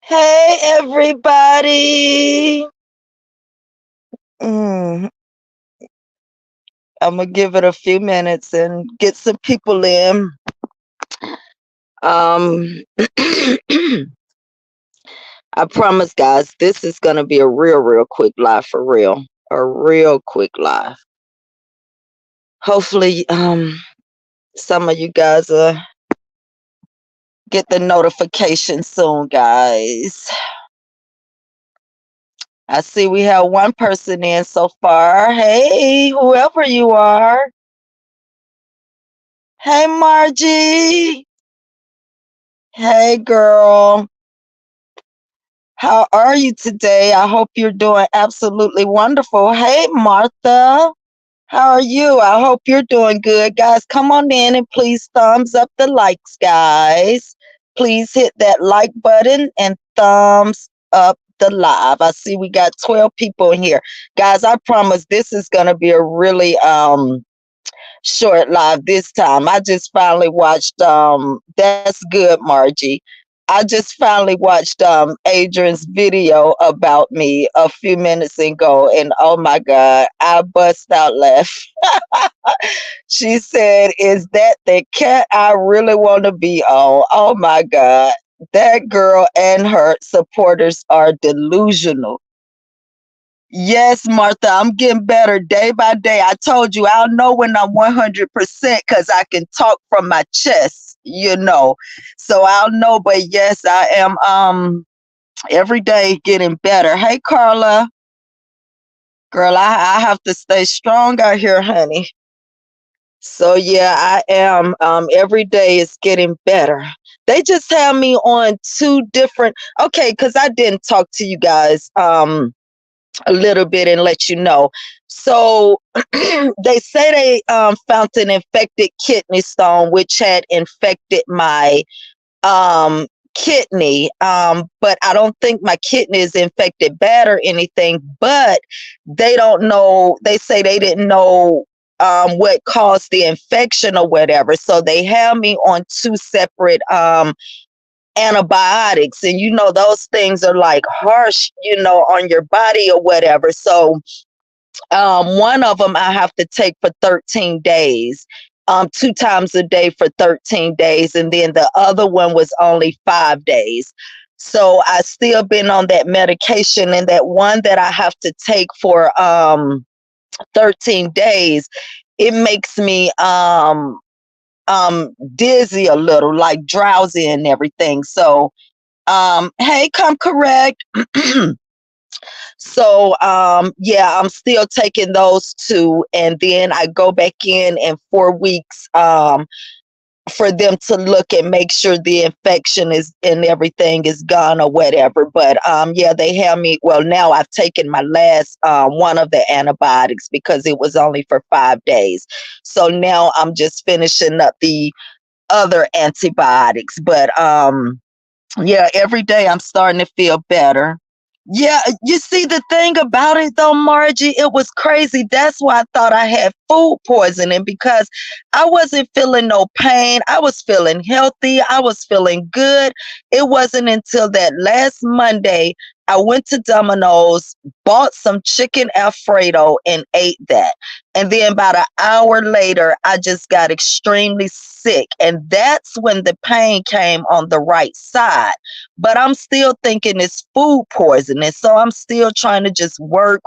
Hey, everybody. Mm, I'm going to give it a few minutes and get some people in. Um, I promise, guys, this is going to be a real quick live for real. A real quick live. Hopefully, some of you guys get the notification soon, guys. I see we have one person in so far. Hey, whoever you are. Hey, Margie. Hey, girl. How are you today? I hope you're doing absolutely wonderful. Hey, Martha. How are you? I hope you're doing good. Guys, come on in and please thumbs up the likes, guys. Please hit that like button and thumbs up the live. I see we got 12 people in here. Guys, I promise this is going to be a really short live this time. I just finally watched that's good, Margie. I just finally watched Adrian's video about me a few minutes ago, and oh my god, I bust out laughing. She said, "Is that the cat I really want to be on?" Oh my god. That girl and her supporters are delusional. Yes, Martha, I'm getting better day by day. I told you I'll know when I'm 100% because I can talk from my chest. So I'll know, but yes, I am every day getting better. Hey, Carla, girl, I have to stay strong out here, honey. So yeah, I am every day is getting better. They just have me on two different okay, because I didn't talk to you guys. A little bit and let you know. So they say they found an infected kidney stone, which had infected my kidney. But I don't think my kidney is infected bad or anything. But they don't know. They say they didn't know what caused the infection or whatever. So they have me on two separate antibiotics, and those things are like harsh on your body or whatever. So one of them I have to take for 13 days, two times a day for 13 days, and then the other one was only 5 days. So I still been on that medication, and that one that I have to take for 13 days, it makes me dizzy a little, like drowsy and everything. So hey, come correct. So yeah, I'm still taking those two, and then I go back in 4 weeks for them to look and make sure the infection is and everything is gone or whatever. But yeah, they have me. Well, now I've taken my last one of the antibiotics because it was only for 5 days. So now I'm just finishing up the other antibiotics. But yeah, every day I'm starting to feel better. Yeah, you see the thing about it though, Margie, it was crazy. That's why I thought I had food poisoning because I wasn't feeling no pain. I was feeling healthy. I was feeling good. It wasn't until that last Monday I went to Domino's, bought some chicken Alfredo and ate that. And then about an hour later, I just got extremely sick. And that's when the pain came on the right side, but I'm still thinking it's food poisoning. So I'm still trying to just work.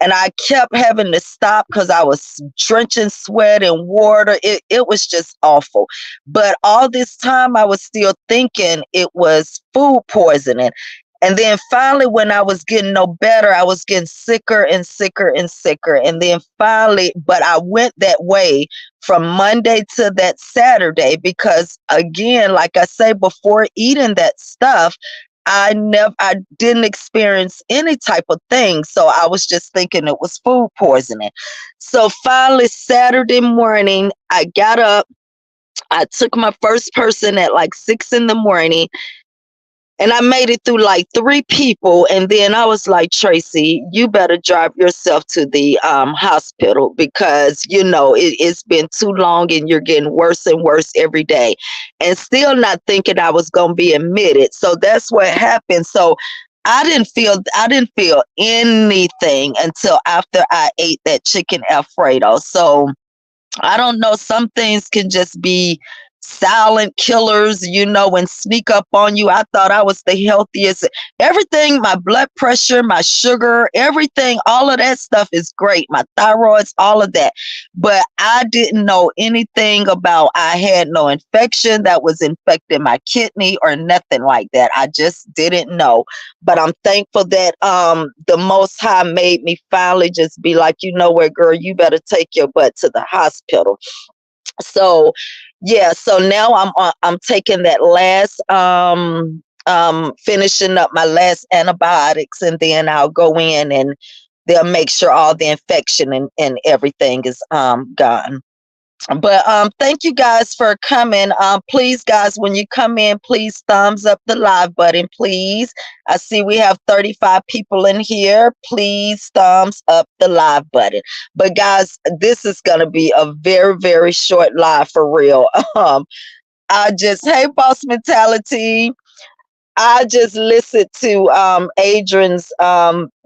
And I kept having to stop because I was drenching sweat and water. It was just awful. But all this time, I was still thinking it was food poisoning. And then finally, when I was getting no better, I was getting sicker and sicker and sicker. And then finally, but I went that way from Monday to that Saturday because again, like I say, before eating that stuff, I didn't experience any type of thing. So I was just thinking it was food poisoning. So finally Saturday morning, I got up, I took my first person at like 6 in the morning. And I made it through like three people. And then I was like, Tracy, you better drive yourself to the hospital because, it's been too long and you're getting worse and worse every day. And still not thinking I was going to be admitted. So that's what happened. So I didn't feel anything until after I ate that chicken Alfredo. So I don't know. Some things can just be silent killers, and sneak up on you. I thought I was the healthiest. Everything, my blood pressure, my sugar, everything, all of that stuff is great. My thyroids, all of that. But I didn't know anything about I had no infection that was infecting my kidney or nothing like that. I just didn't know. But I'm thankful that the Most High made me finally just be like, you know what, girl, you better take your butt to the hospital. So yeah, so now I'm taking that last finishing up my last antibiotics, and then I'll go in and they'll make sure all the infection and everything is gone. But thank you guys for coming. Please, guys, when you come in, please thumbs up the live button, please. I see we have 35 people in here. Please thumbs up the live button. But guys, this is gonna be a very, very short live for real. Hey, boss mentality. I just listened to Adrian's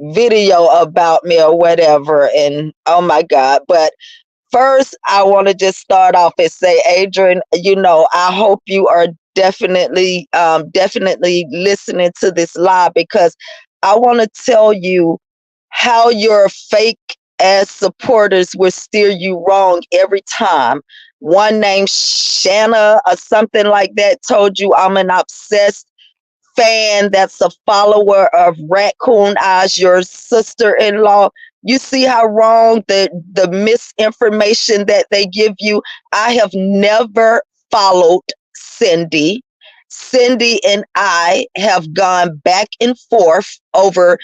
video about me or whatever, and oh my God. But first, I want to just start off and say, Adrian, I hope you are definitely listening to this live, because I want to tell you how your fake ass supporters will steer you wrong every time. One named Shanna or something like that told you I'm an obsessed fan that's a follower of Raccoon Eyes, your sister-in-law. You see how wrong the misinformation that they give you. I have never followed Cindy. Cindy and I have gone back and forth over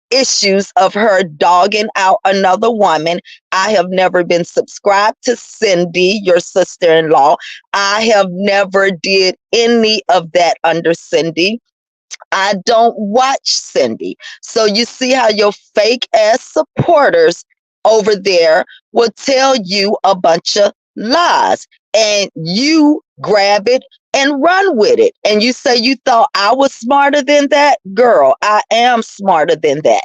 issues of her dogging out another woman. I have never been subscribed to Cindy, your sister-in-law. I have never did any of that under Cindy. I don't watch Cindy. So you see how your fake ass supporters over there will tell you a bunch of lies, and you grab it and run with it. And you say you thought I was smarter than that? Girl, I am smarter than that.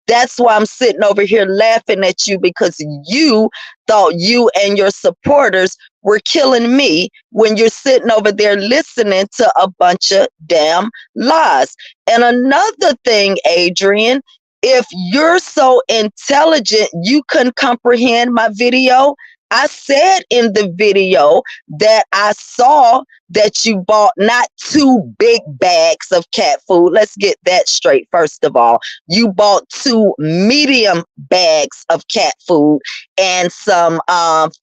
That's why I'm sitting over here laughing at you, because you thought you and your supporters were killing me when you're sitting over there listening to a bunch of damn lies. And another thing, Adrian, if you're so intelligent, you can comprehend my video. I said in the video that I saw that you bought not two big bags of cat food. Let's get that straight, first of all. You bought two medium bags of cat food and some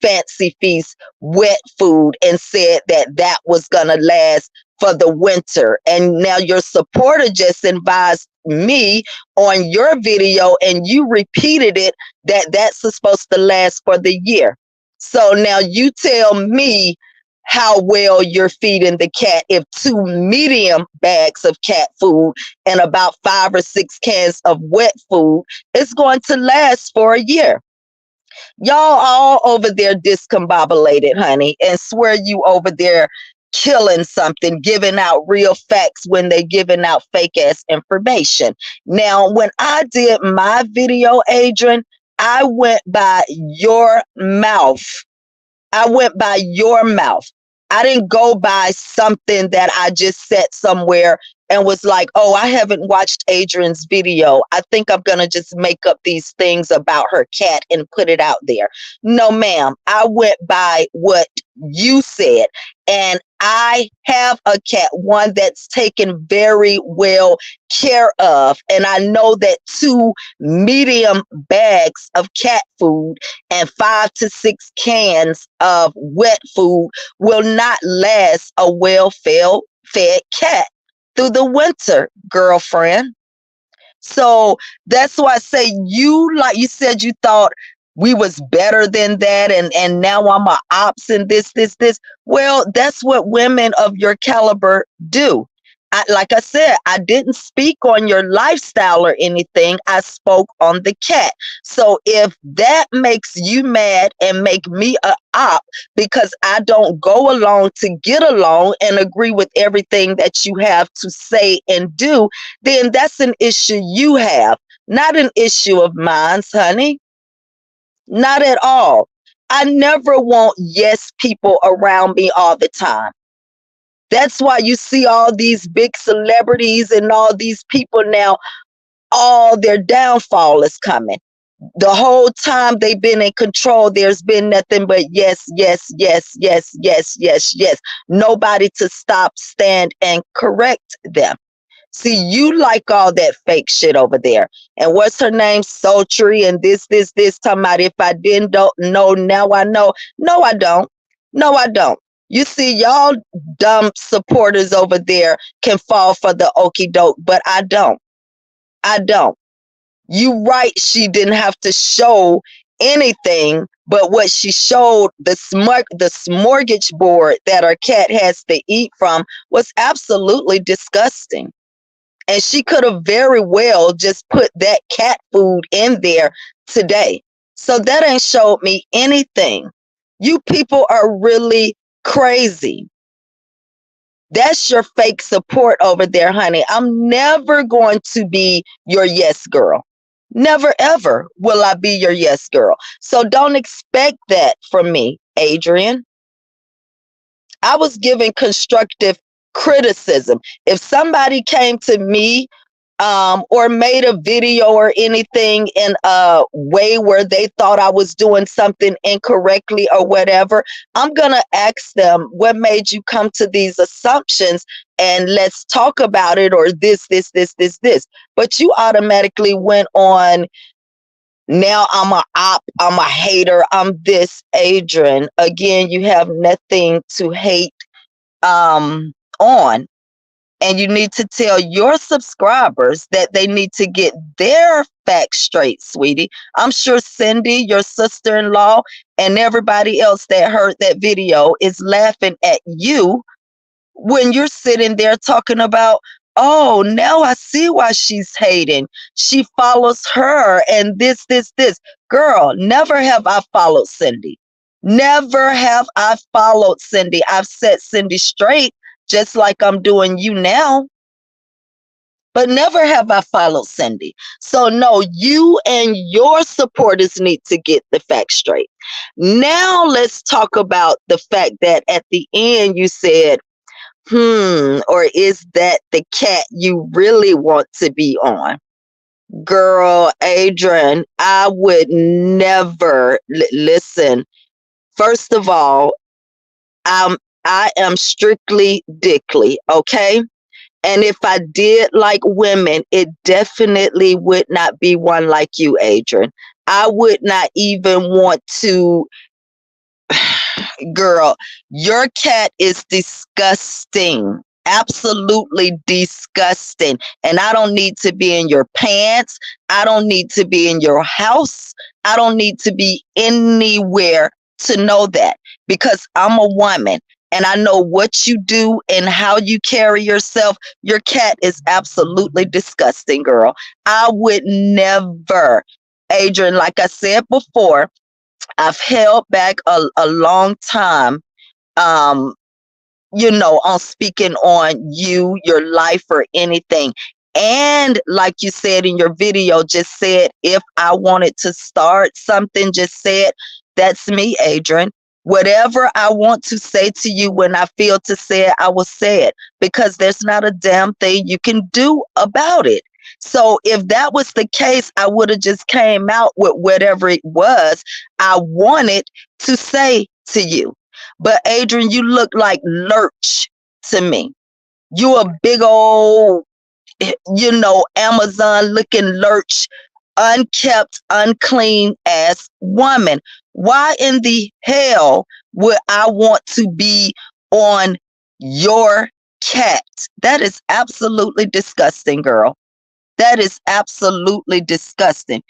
Fancy Feast wet food, and said that that was going to last for the winter. And now your supporter just advised me on your video, and you repeated it, that that's supposed to last for the year. So now you tell me how well you're feeding the cat if two medium bags of cat food and about 5 or 6 cans of wet food is going to last for a year. Y'all all over there discombobulated, honey, and swear you over there killing something, giving out real facts when they giving out fake ass information. Now, when I did my video, Adrian, I went by your mouth. I went by your mouth. I didn't go by something that I just said somewhere and was like, oh, I haven't watched Adrian's video. I think I'm going to just make up these things about her cat and put it out there. No, ma'am. I went by what you said. And I have a cat, one that's taken very well care of. And I know that 2 medium bags of cat food and 5 to 6 cans of wet food will not last a well-fed cat through the winter, girlfriend. So that's why I say you, like you said, you thought we was better than that, and now I'm a ops and this. Well, that's what women of your caliber do. like I said, I didn't speak on your lifestyle or anything. I spoke on the cat. So if that makes you mad and make me a op because I don't go along to get along and agree with everything that you have to say and do, then that's an issue you have, not an issue of mine, honey. Not at all. I never want yes people around me all the time. That's why you see all these big celebrities and all these people now, all their downfall is coming. The whole time they've been in control, there's been nothing but yes, yes, yes, yes, yes, yes, yes. Nobody to stop, stand, and correct them. See, you like all that fake shit over there. And what's her name? Sultry and this, talking about if I didn't don't know, now I know. No, I don't. No, I don't. You see, y'all dumb supporters over there can fall for the okey doke, but I don't. I don't. You right, she didn't have to show anything, but what she showed, the smorgasbord that her cat has to eat from, was absolutely disgusting. And she could have very well just put that cat food in there today. So that ain't showed me anything. You people are really crazy. That's your fake support over there, honey. I'm never going to be your yes girl. Never ever will I be your yes girl. So don't expect that from me, Adrian. I was giving constructive criticism. If somebody came to me or made a video or anything in a way where they thought I was doing something incorrectly or whatever, I'm going to ask them, what made you come to these assumptions? And let's talk about it, or this. But you automatically went on, now I'm a op, I'm a hater, I'm this, Adrian. Again, you have nothing to hate on. And you need to tell your subscribers that they need to get their facts straight, sweetie. I'm sure Cindy, your sister-in-law, and everybody else that heard that video is laughing at you when you're sitting there talking about, oh, now I see why she's hating. She follows her and this. Girl, never have I followed Cindy. Never have I followed Cindy. I've set Cindy straight just like I'm doing you now. But never have I followed Cindy. So no, you and your supporters need to get the facts straight. Now let's talk about the fact that at the end you said, or is that the cat you really want to be on? Girl, Adrian, I would never listen. First of all, I am strictly dickly, okay? And if I did like women, it definitely would not be one like you, Adrian. I would not even want to. Girl, your cat is disgusting. Absolutely disgusting. And I don't need to be in your pants. I don't need to be in your house. I don't need to be anywhere to know that, because I'm a woman and I know what you do and how you carry yourself. Your cat is absolutely disgusting, girl. I would never, Adrian, like I said before, I've held back a long time, um, on speaking on you, your life, or anything. And like you said in your video, just said, if I wanted to start something, just said, that's me, Adrian. Whatever I want to say to you when I feel to say it, I will say it, because there's not a damn thing you can do about it. So if that was the case, I would have just came out with whatever it was I wanted to say to you. But Adrian, you look like Lurch to me. You a big old, Amazon looking Lurch, unkept, unclean ass woman. Why in the hell would I want to be on your cat? That is absolutely disgusting, girl. That is absolutely disgusting.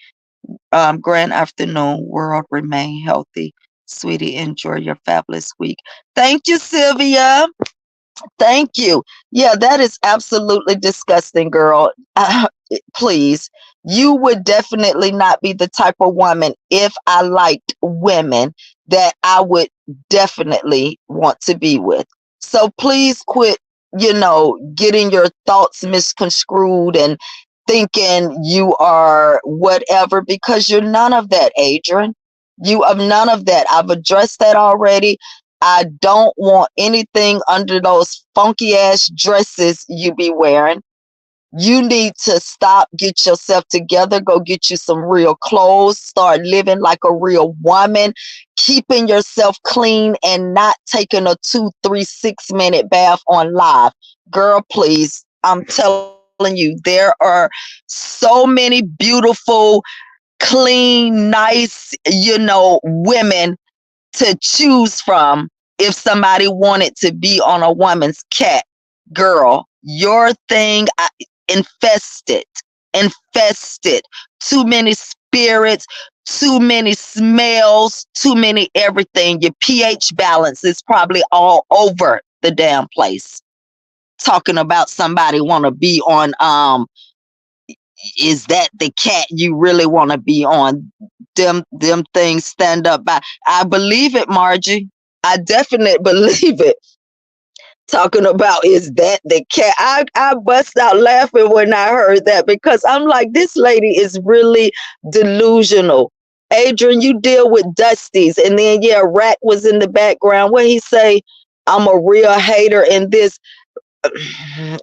Grand afternoon, world. Remain healthy. Sweetie, enjoy your fabulous week. Thank you, Sylvia. Thank you. Yeah, that is absolutely disgusting, girl. Please, you would definitely not be the type of woman, if I liked women, that I would definitely want to be with. So please quit, getting your thoughts misconstrued and thinking you are whatever, because you're none of that, Adrian. You are none of that. I've addressed that already. I don't want anything under those funky ass dresses you be wearing. You need to stop, get yourself together, go get you some real clothes, start living like a real woman, keeping yourself clean and not taking a 2, 3, 6 minute bath on live. Girl, please, I'm telling you, there are so many beautiful, clean, nice, women to choose from if somebody wanted to be on a woman's cat. Girl, your thing infested, infested. Too many spirits, too many smells, too many everything. Your pH balance is probably all over the damn place. Talking about somebody want to be on is that the cat you really want to be on? Them things stand up by. I believe it, Margie. I definitely believe it. Talking about is that the cat? I bust out laughing when I heard that, because I'm like, this lady is really delusional. Adrian, you deal with Dusties, and then yeah, Rack was in the background. What he say? I'm a real hater in this.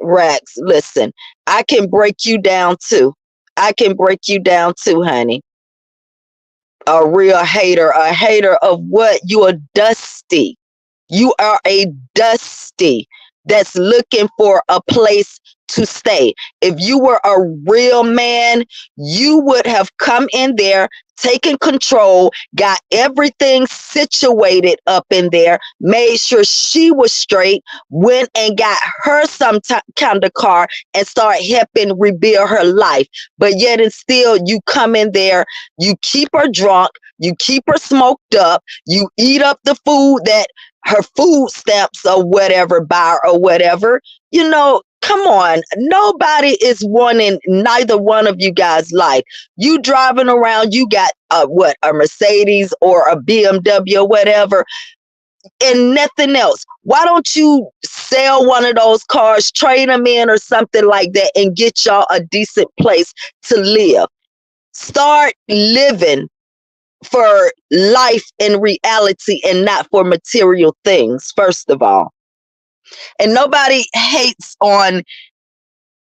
Rax, listen, I can break you down too. I can break you down too, honey. A real hater, a hater of what? You are dusty. You are a dusty that's looking for a place to stay. If you were a real man, you would have come in there, taken control, got everything situated up in there, made sure she was straight, went and got her some kind of car and start helping rebuild her life. But yet and still, you come in there, you keep her drunk, you keep her smoked up, you eat up the food that her food stamps or whatever bar or whatever. Come on. Nobody is wanting neither one of you guys' life. You driving around, you got a Mercedes or a BMW or whatever, and nothing else. Why don't you sell one of those cars, trade them in or something like that, and get y'all a decent place to live? Start living for life and reality and not for material things, first of all. And nobody hates on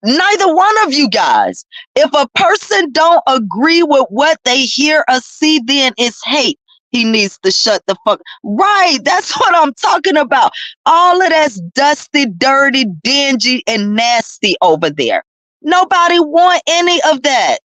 neither one of you guys. If a person don't agree with what they hear or see, then it's hate. He needs to shut the fuck. Right, that's what I'm talking about. All of that's dusty, dirty, dingy, and nasty over there. Nobody want any of that.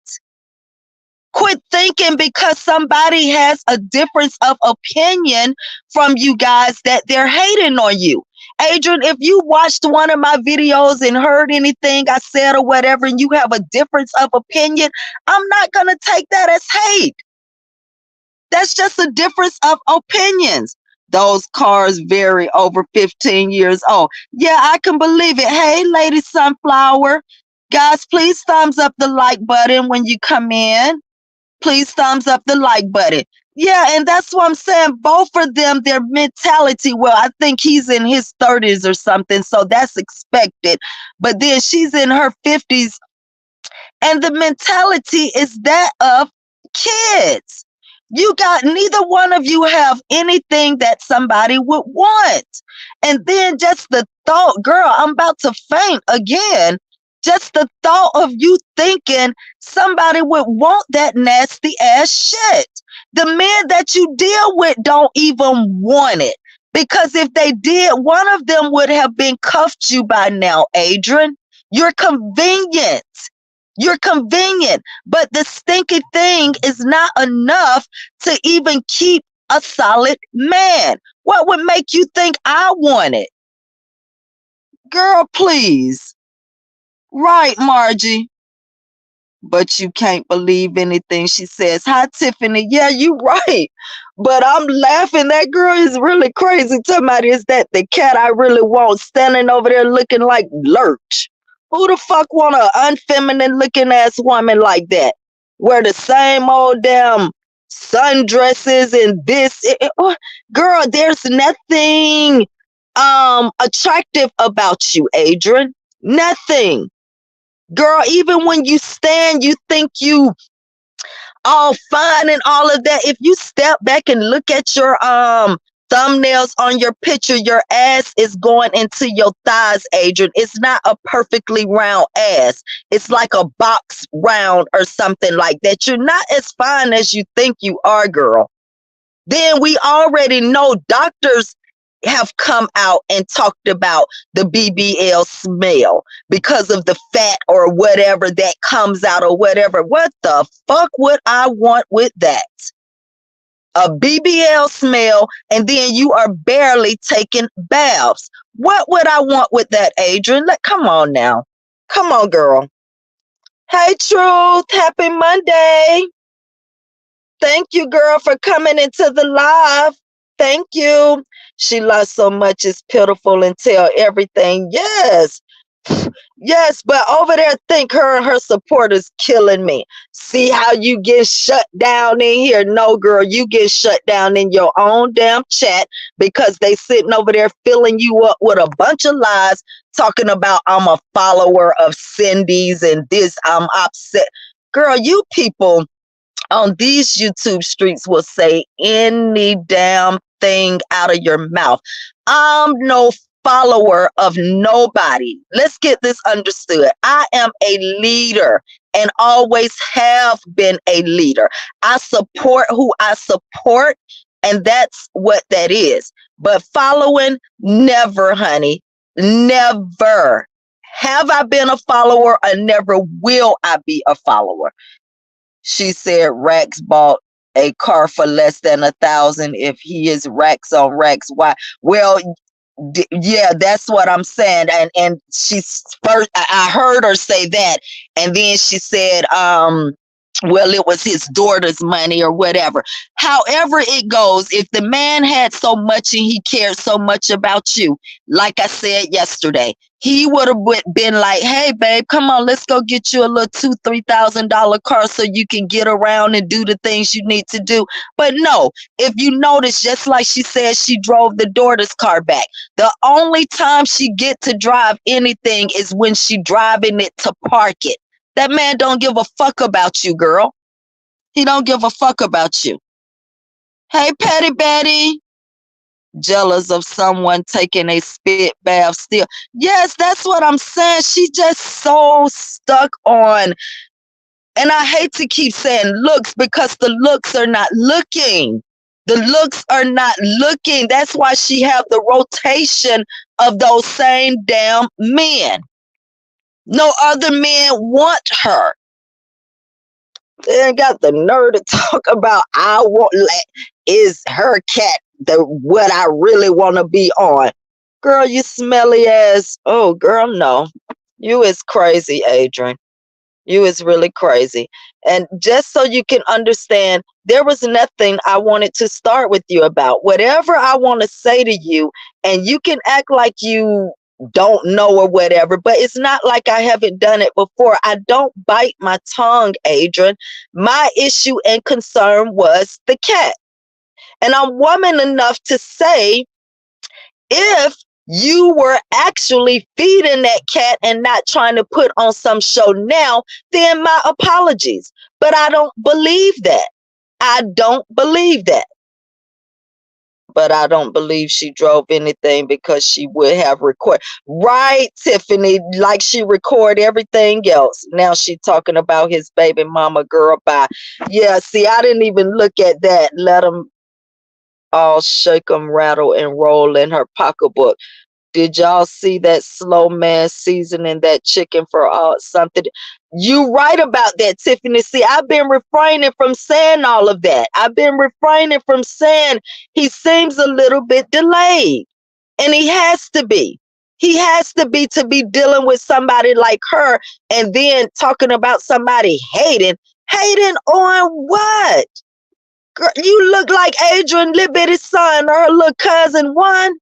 Quit thinking because somebody has a difference of opinion from you guys that they're hating on you. Adrian, if you watched one of my videos and heard anything I said or whatever, and you have a difference of opinion, I'm not going to take that as hate. That's just a difference of opinions. Those cars vary over 15 years old. Yeah, I can believe it. Hey, Lady Sunflower, guys, please thumbs up the like button when you come in. Please thumbs up the like button. Yeah, and that's what I'm saying. Both of them, their mentality, well, I think he's in his 30s or something, so that's expected. But then she's in her 50s, and the mentality is that of kids. You got neither one of you have anything that somebody would want. And then just the thought, girl, I'm about to faint again. Just the thought of you thinking somebody would want that nasty ass shit. The men that you deal with don't even want it. Because if they did, one of them would have been cuffed you by now, Adrian. You're convenient. You're convenient, but the stinky thing is not enough to even keep a solid man. What would make you think I want it? Girl, please. Right, Margie. but you can't believe anything she says. Hi, Tiffany. Yeah, you right. But I'm laughing. That girl is really crazy. Somebody is that the cat I really want standing over there looking like Lurch. Who the fuck want an unfeminine looking ass woman like that? Wear the same old damn sundresses and this. Girl, there's nothing attractive about you, Adrian. Nothing. Girl, even when you stand, you think you all fine and all of that. If you step back and look at your thumbnails on your picture, your ass is going into your thighs, Adrian. It's not a perfectly round ass. It's like a box round or something like that. You're not as fine as you think you are, girl. Then we already know doctors have come out and talked about the BBL smell because of the fat or whatever that comes out or whatever. What the fuck would I want with that? A BBL smell, and then you are barely taking baths. What would I want with that, Adrian? Come on now. Come on, girl. Hey, Truth. Happy Monday. Thank you, girl, for coming into the live. Thank you. She lost so much, it's pitiful and tell everything. Yes. Yes, but over there, think her and her supporters killing me. See how you get shut down in here? No, girl, you get shut down in your own damn chat because they sitting over there filling you up with a bunch of lies, talking about I'm a follower of Cindy's and this, I'm upset. Girl, you people on these YouTube streets will say any damn thing out of your mouth. I'm no follower of nobody. Let's get this understood. I am a leader and always have been a leader. I support who I support, and that's what that is. But following, never, honey. Never. Have I been a follower or never will I be a follower? She said Rax bought a car for less than 1,000. If he is racks on racks, why? Well, yeah, that's what I'm saying. And she's first. I heard her say that, and then she said, well, it was his daughter's money or whatever. However it goes, if the man had so much and he cared so much about you, like I said yesterday, he would have been like, hey, babe, come on, let's go get you a little $2,000-$3,000 car so you can get around and do the things you need to do. But no, if you notice, just like she said, she drove the daughter's car back. The only time she get to drive anything is when she driving it to park it. That man don't give a fuck about you, girl. He don't give a fuck about you. Hey, Patty Betty. Jealous of someone taking a spit bath still. Yes, that's what I'm saying. She just so stuck on, and I hate to keep saying looks because the looks are not looking. The looks are not looking. That's why she have the rotation of those same damn men. No other men want her. They ain't got the nerve to talk about I want is her cat the what I really want to be on. Girl, you smelly ass. Oh, girl, no. You is crazy, Adrian. You is really crazy. And just so you can understand, there was nothing I wanted to start with you about. Whatever I want to say to you, and you can act like you don't know or whatever, but it's not like I haven't done it before. I don't bite my tongue, Adrian. My issue and concern was the cat. And I'm woman enough to say, if you were actually feeding that cat and not trying to put on some show now, then my apologies. But I don't believe that. I don't believe that. But I don't believe she drove anything because she would have recorded. Right, Tiffany, like she record everything else. Now she talking about his baby mama, girl, bye. Yeah, see, I didn't even look at that. Let them all shake them, rattle, and roll in her pocketbook. Did y'all see that slow man seasoning that chicken for something? You right about that, Tiffany. See, I've been refraining from saying all of that. I've been refraining from saying he seems a little bit delayed. And he has to be. He has to be dealing with somebody like her and then talking about somebody hating. Hating on what? Girl, you look like Adrian little bitty son or her little cousin one.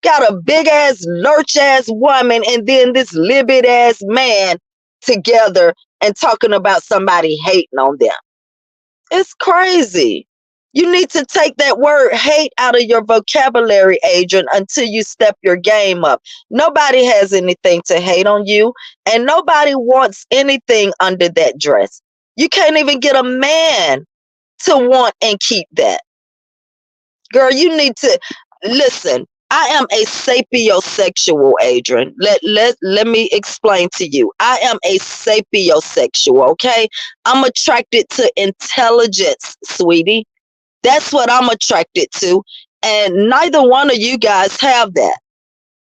Got a big ass lurch ass woman and then this little bit ass man together and talking about somebody hating on them. It's crazy. You need to take that word hate out of your vocabulary, Adrian, until you step your game up. Nobody has anything to hate on you, and nobody wants anything under that dress. You can't even get a man to want and keep that. Girl, you need to listen. I am a sapiosexual, Adrian. Let me explain to you. I am a sapiosexual, okay? I'm attracted to intelligence, sweetie. That's what I'm attracted to. And neither one of you guys have that.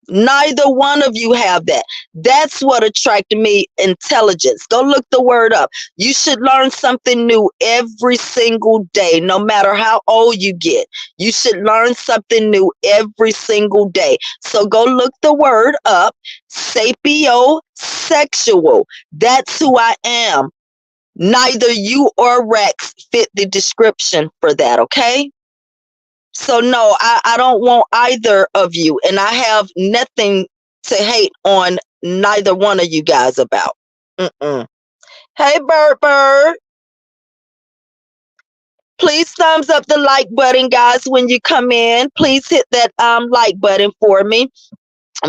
Neither one of you have that. That's what attracted me, intelligence. Go look the word up. You should learn something new every single day, no matter how old you get. You should learn something new every single day. So go look the word up, sapiosexual. That's who I am. Neither you or Rex fit the description for that, okay? So no, I don't want either of you, and I have nothing to hate on neither one of you guys about. Mm-mm. Hey, Bird, please thumbs up the like button, guys, when you come in. Please hit that like button for me.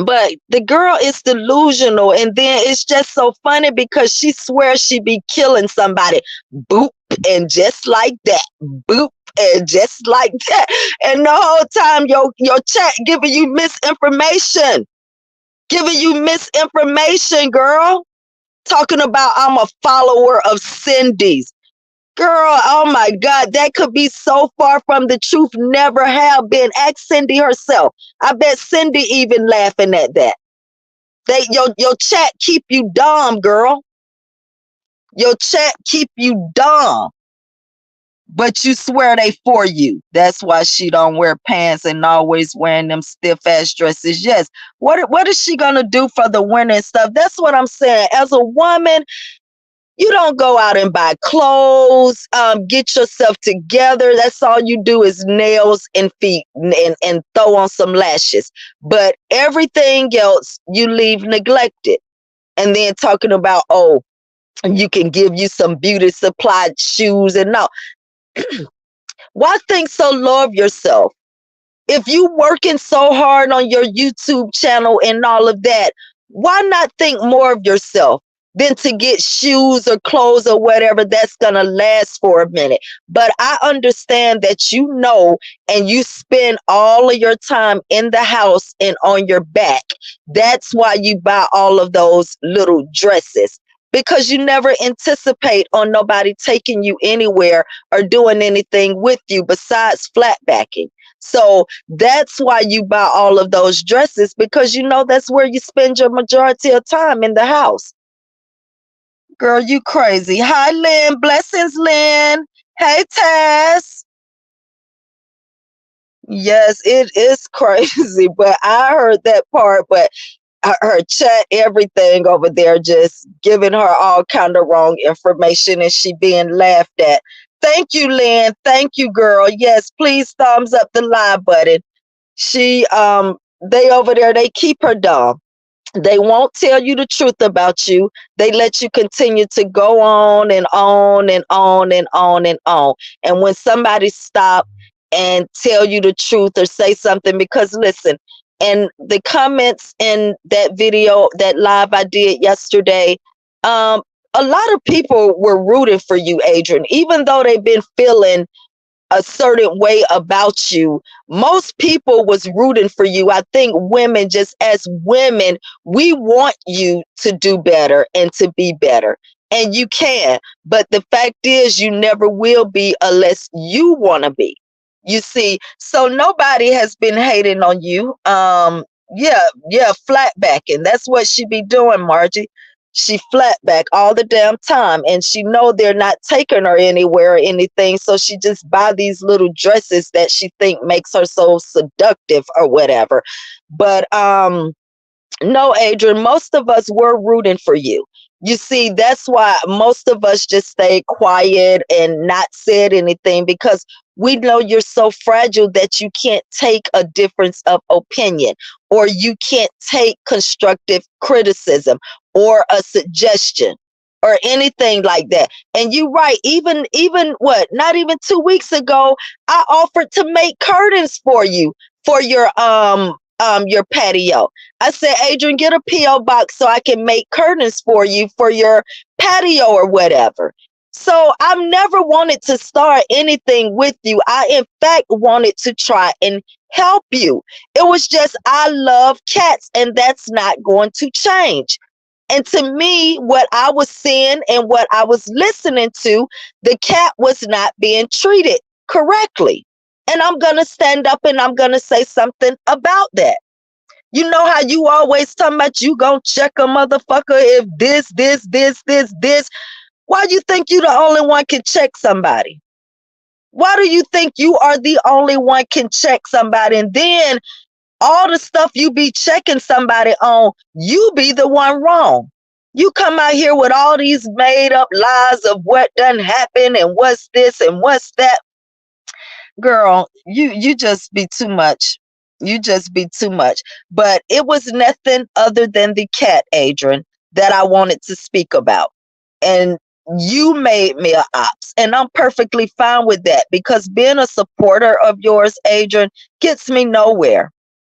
But the girl is delusional, and then it's just so funny because she swears she be killing somebody. Boop, and just like that. Boop, and just like that. And the whole time your chat giving you misinformation. Giving you misinformation, girl. Talking about I'm a follower of Cindy's. Girl, oh my God, that could be so far from the truth. Never have been. Ask Cindy herself. I bet Cindy even laughing at that. Your chat keep you dumb, girl. Your chat keep you dumb. But you swear they for you. That's why she don't wear pants and always wearing them stiff ass dresses. Yes. What is she gonna do for the winter and stuff? That's what I'm saying. As a woman, you don't go out and buy clothes, get yourself together. That's all you do is nails and feet and throw on some lashes. But everything else you leave neglected. And then talking about, oh, you can give you some beauty supplied shoes and no. Why think so low of yourself? If you working so hard on your YouTube channel and all of that, why not think more of yourself than to get shoes or clothes or whatever that's going to last for a minute? But I understand that you know, and you spend all of your time in the house and on your back. That's why you buy all of those little dresses. Because you never anticipate on nobody taking you anywhere or doing anything with you besides flat backing. So that's why you buy all of those dresses, because you know that's where you spend your majority of time, in the house. Girl, you crazy. Hi, Lynn. Blessings, Lynn. Hey, Tess. Yes, it is crazy, but I heard that part, but her chat, everything over there, just giving her all kind of wrong information, and she being laughed at. Thank you, Lynn. Thank you, girl. Yes, please thumbs up the live button. She they over there, they keep her dumb. They won't tell you the truth about you. They let you continue to go on and on and on and on and on. And when somebody stop and tell you the truth or say something, because listen, and the comments in that video, that live I did yesterday, a lot of people were rooting for you, Adrian, even though they've been feeling a certain way about you. Most people was rooting for you. I think women, just as women, we want you to do better and to be better, and you can. But the fact is, you never will be unless you want to be. You see, so nobody has been hating on you. Yeah, flat backing. That's what she be doing, Margie. She flat back all the damn time, and she know they're not taking her anywhere or anything, so she just buy these little dresses that she think makes her so seductive or whatever. But No, Adrian, most of us were rooting for you. You see, that's why most of us just stayed quiet and not said anything, because we know you're so fragile that you can't take a difference of opinion, or you can't take constructive criticism or a suggestion or anything like that. And you're right, even what, not even 2 weeks ago, I offered to make curtains for you for your patio. I said, Adrian, get a P.O. box so I can make curtains for you for your patio or whatever. So I've never wanted to start anything with you. I, in fact, wanted to try and help you. It was just, I love cats, and that's not going to change. And to me, what I was seeing and what I was listening to, the cat was not being treated correctly. And I'm going to stand up and I'm going to say something about that. You know how you always talking about you gonna check a motherfucker if this. Why do you think you the only one can check somebody? Why do you think you are the only one can check somebody? And then all the stuff you be checking somebody on, you be the one wrong. You come out here with all these made up lies of what done happened and what's this and what's that. Girl, you just be too much. You just be too much. But it was nothing other than the cat, Adrian, that I wanted to speak about. And you made me a ops, and I'm perfectly fine with that, because being a supporter of yours, Adrian, gets me nowhere.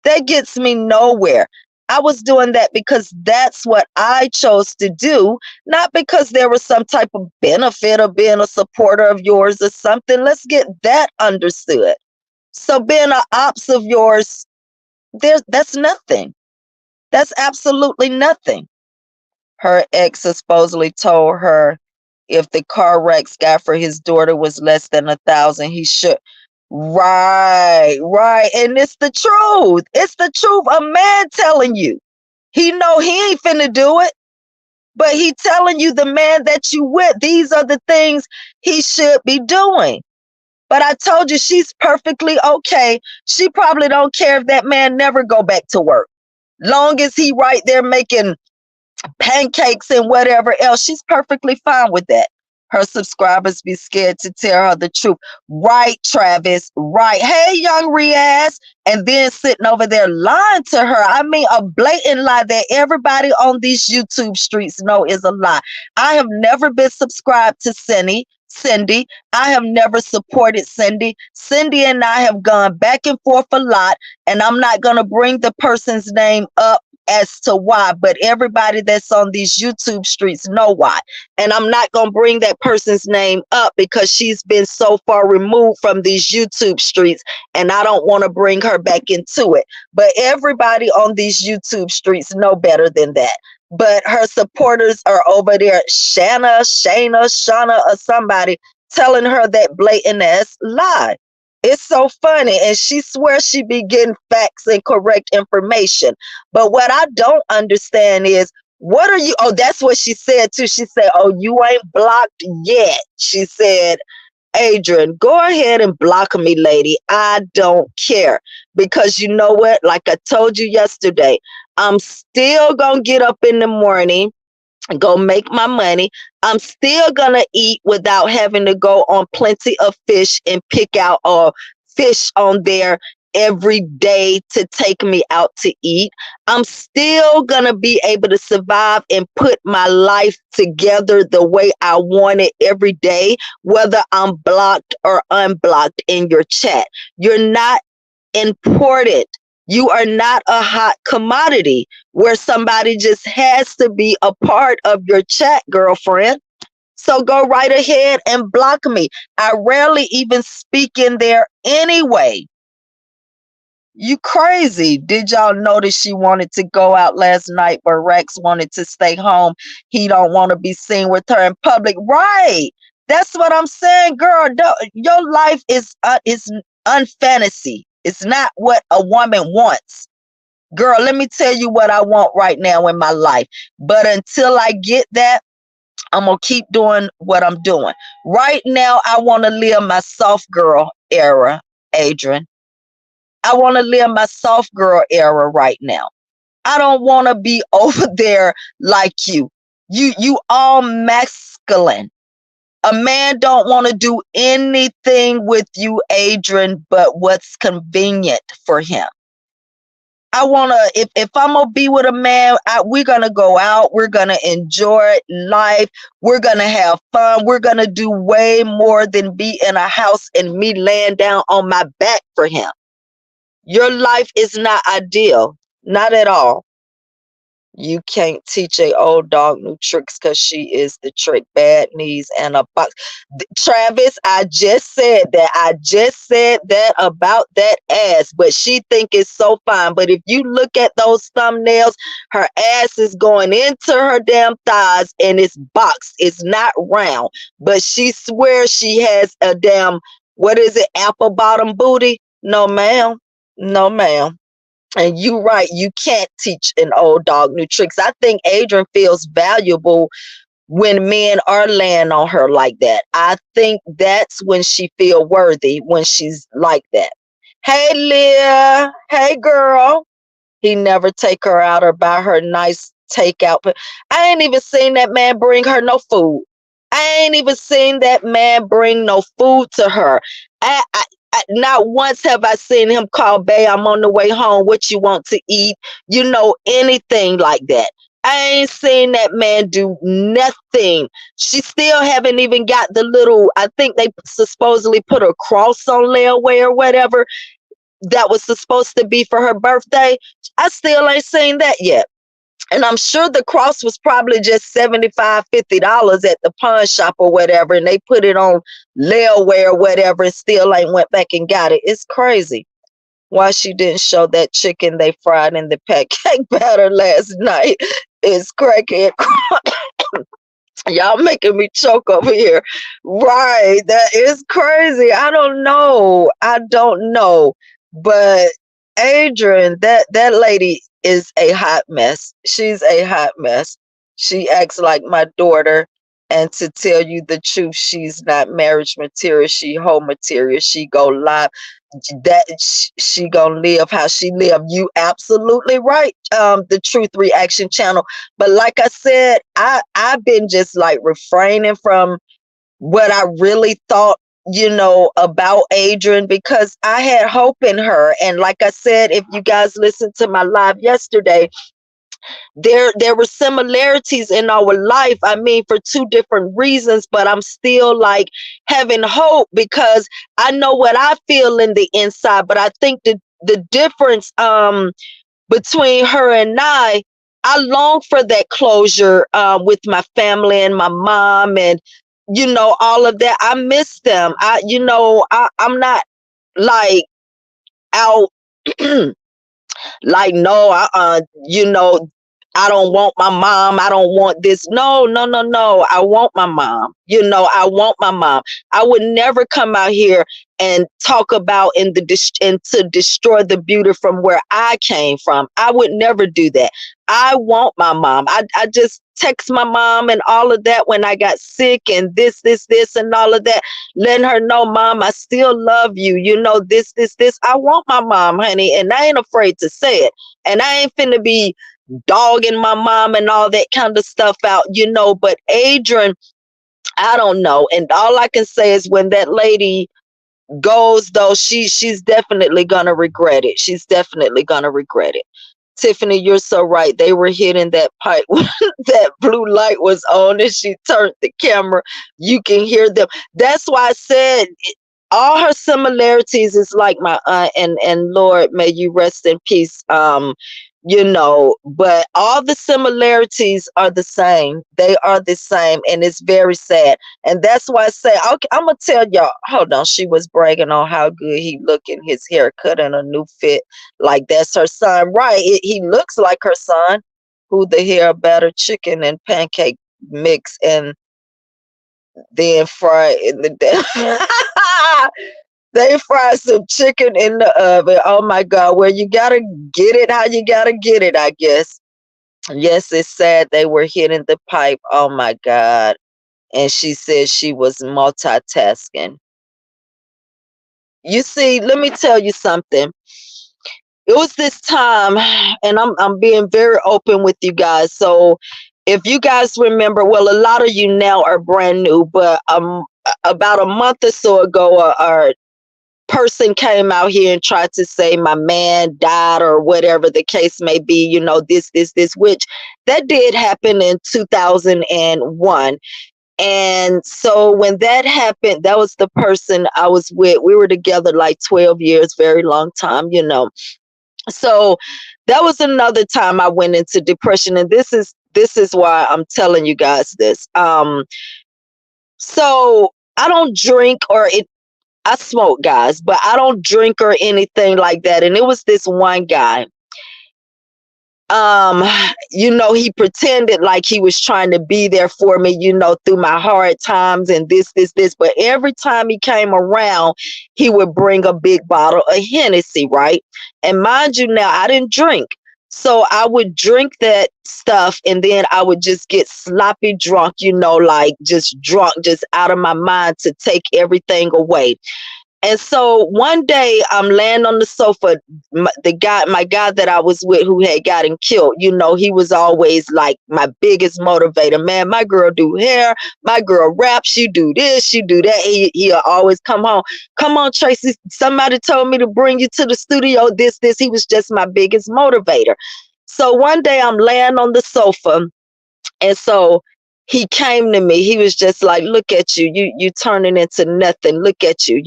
That gets me nowhere. I was doing that because that's what I chose to do, not because there was some type of benefit of being a supporter of yours or something. Let's get that understood. So being an ops of yours, that's nothing. That's absolutely nothing. Her ex supposedly told her if the car wreck got for his daughter was less than 1,000, he should. Right, right. And it's the truth. It's the truth. A man telling you. He know he ain't finna do it, but he telling you, the man that you with, these are the things he should be doing. But I told you, she's perfectly okay. She probably don't care if that man never go back to work. Long as he right there making pancakes and whatever else, she's perfectly fine with that. Her subscribers be scared to tell her the truth. Right, Travis. Right. Hey, young Riaz. And then sitting over there lying to her. I mean, a blatant lie that everybody on these YouTube streets know is a lie. I have never been subscribed to Cindy. I have never supported Cindy. Cindy and I have gone back and forth a lot, and I'm not going to bring the person's name up as to why, but everybody that's on these YouTube streets know why. And I'm not going to bring that person's name up because she's been so far removed from these YouTube streets, and I don't want to bring her back into it. But everybody on these YouTube streets know better than that. But her supporters are over there, Shana, or somebody telling her that blatant ass lie. It's so funny. And she swears she be getting facts and correct information. But what I don't understand is, what are you? Oh, that's what she said too. She said, oh, you ain't blocked yet. She said, Adrian, go ahead and block me, lady. I don't care. Because you know what? Like I told you yesterday, I'm still going to get up in the morning, go make my money. I'm still gonna eat without having to go on Plenty of Fish and pick out fish on there every day to take me out to eat. I'm still gonna be able to survive and put my life together the way I want it every day, whether I'm blocked or unblocked in your chat. You're not important. You are not a hot commodity where somebody just has to be a part of your chat, girlfriend. So go right ahead and block me. I rarely even speak in there anyway. You crazy. Did y'all notice she wanted to go out last night, but Rex wanted to stay home? He don't want to be seen with her in public. Right. That's what I'm saying, girl. Your life is unfantasy. It's not what a woman wants. Girl, let me tell you what I want right now in my life. But until I get that, I'm going to keep doing what I'm doing. Right now, I want to live my soft girl era, Adrian. I want to live my soft girl era right now. I don't want to be over there like you. You all masculine. A man don't want to do anything with you, Adrian, but what's convenient for him. I want to, if I'm going to be with a man, we're going to go out. We're going to enjoy life. We're going to have fun. We're going to do way more than be in a house and me laying down on my back for him. Your life is not ideal. Not at all. You can't teach a old dog new tricks because she is the trick. Bad knees and a box. Travis, I just said that. I just said that about that ass, but she think it's so fine. But if you look at those thumbnails, her ass is going into her damn thighs and it's boxed. It's not round. But she swears she has a damn, what is it, apple bottom booty? No, ma'am. No, ma'am. And you right, you can't teach an old dog new tricks. I think Adrian feels valuable when men are laying on her like that. I think that's when she feel worthy, when she's like that. Hey, Leah. Hey, girl. He never take her out or buy her nice takeout. But I ain't even seen that man bring her no food. I ain't even seen that man bring no food to her. Not once have I seen him call, babe, I'm on the way home. What you want to eat? You know, anything like that. I ain't seen that man do nothing. She still haven't even got the little, I think they supposedly put a cross on layaway or whatever that was supposed to be for her birthday. I still ain't seen that yet. And I'm sure the cross was probably just $75, $50 at the pawn shop or whatever. And they put it on layaway or whatever and still ain't went back and got it. It's crazy why she didn't show that chicken they fried in the pancake batter last night. It's crackhead. Y'all making me choke over here. Right. That is crazy. I don't know. I don't know. But Adrian, that lady is a hot mess. She's a hot mess. She acts like my daughter. And to tell you the truth, she's not marriage material. She home material. She go live. That she gonna live how she live. You absolutely right. The Truth Reaction channel. But like I said, I've been just like refraining from what I really thought, about Adrian, because I had hope in her. And like I said, if you guys listened to my live yesterday, there were similarities in our life. I mean, for two different reasons, but I'm still like having hope because I know what I feel in the inside. But I think the difference between her and I long for that closure with my family and my mom and all of that. I miss them. I'm not like out like, no, I don't want my mom. I don't want this. No, no, no, no. I want my mom. I want my mom. I would never come out here and talk about and to destroy the beauty from where I came from. I would never do that. I want my mom. I just text my mom and all of that when I got sick and this, and all of that, letting her know, Mom, I still love you. This. I want my mom, honey, and I ain't afraid to say it. And I ain't finna be dogging my mom and all that kind of stuff out, but Adrian, I don't know. And all I can say is when that lady goes, though, she's definitely gonna regret it. She's definitely gonna regret it. Tiffany, you're so right. They were hitting that pipe when that blue light was on and she turned the camera. You can hear them. That's why I said all her similarities is like my aunt, and Lord, may you rest in peace. But all the similarities are the same. They are the same, and it's very sad. And that's why I say, okay, I'm gonna tell y'all. Hold on, she was bragging on how good he look in his haircut and a new fit. Like that's her son, right? He looks like her son. Who the hair better, chicken and pancake mix, and then fry in the They fry some chicken in the oven. Oh my God. Well, you gotta get it how you gotta get it, I guess. Yes, it's sad they were hitting the pipe. Oh my God. And she said she was multitasking. You see, let me tell you something. it was this time, and I'm being very open with you guys. So if you guys remember, well, a lot of you now are brand new, but about a month or so ago, a person came out here and tried to say my man died or whatever the case may be, this, which that did happen in 2001. And so when that happened, that was the person I was with. We were together like 12 years, very long time. So that was another time I went into depression. And this is why I'm telling you guys this. So I don't drink I smoke, guys, but I don't drink or anything like that. And it was this one guy. Um, he pretended like he was trying to be there for me, through my hard times and this. But every time he came around, he would bring a big bottle of Hennessy, right? And mind you, now I didn't drink. So I would drink that stuff and then I would just get sloppy drunk, like just drunk, just out of my mind to take everything away. And so one day I'm laying on the sofa. My guy that I was with who had gotten killed, he was always like my biggest motivator. Man, my girl do hair, my girl rap, she do this, she do that. He'll always come home. Come on, Tracy. Somebody told me to bring you to the studio. This. He was just my biggest motivator. So one day I'm laying on the sofa, and so he came to me. He was just like, look at you. You turning into nothing. Look at you.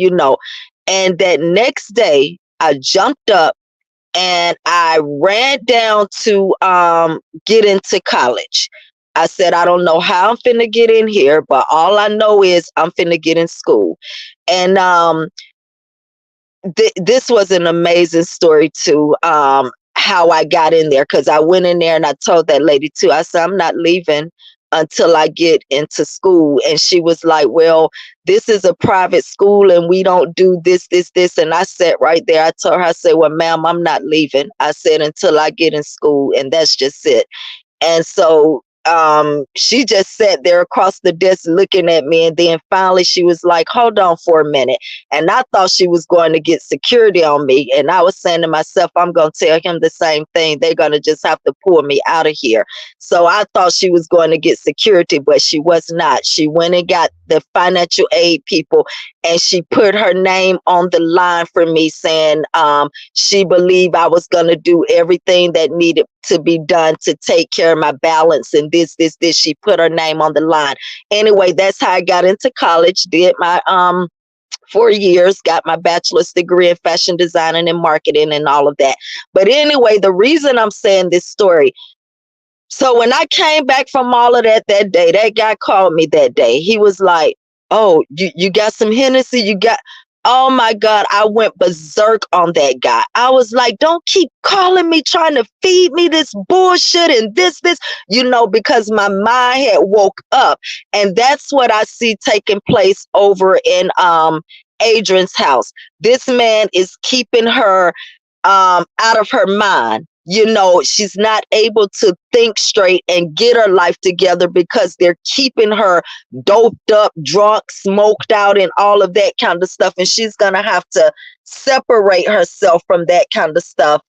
And that next day I jumped up and I ran down to get into college. I said, I don't know how I'm finna get in here, but all I know is I'm finna get in school. And this was an amazing story too. How I got in there, because I went in there and I told that lady too. I said, I'm not leaving until I get into school. And she was like, well, this is a private school and we don't do this. And I sat right there. I told her, I said, well, ma'am, I'm not leaving. I said, until I get in school. And that's just it. And so she just sat there across the desk looking at me. And then finally she was like, hold on for a minute. And I thought she was going to get security on me. And I was saying to myself, I'm going to tell him the same thing. They're going to just have to pull me out of here. So I thought she was going to get security, but she was not. She went and got the financial aid people and she put her name on the line for me, saying she believed I was going to do everything that needed to be done to take care of my balance and this. She put her name on the line. Anyway, that's how I got into college, did my 4 years, got my bachelor's degree in fashion designing and marketing and all of that. But anyway, the reason I'm saying this story, so when I came back from all of that day, that guy called me that day. He was like, oh, you got some Hennessy? You got, oh my God, I went berserk on that guy. I was like, don't keep calling me, trying to feed me this bullshit and this, because my mind had woke up. And that's what I see taking place over in Adrian's house. This man is keeping her out of her mind. She's not able to think straight and get her life together because they're keeping her doped up, drunk, smoked out, and all of that kind of stuff. And she's going to have to separate herself from that kind of stuff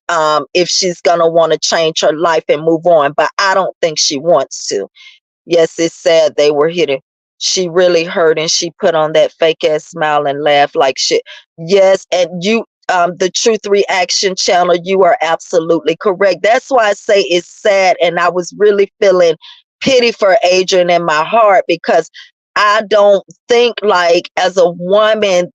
if she's going to want to change her life and move on. But I don't think she wants to. Yes, it's sad they were hitting. She really hurt and she put on that fake ass smile and laughed like shit. Yes, and you, the Truth Reaction channel, you are absolutely correct. That's why I say it's sad. And I was really feeling pity for Adrian in my heart, because I don't think, like, as a woman,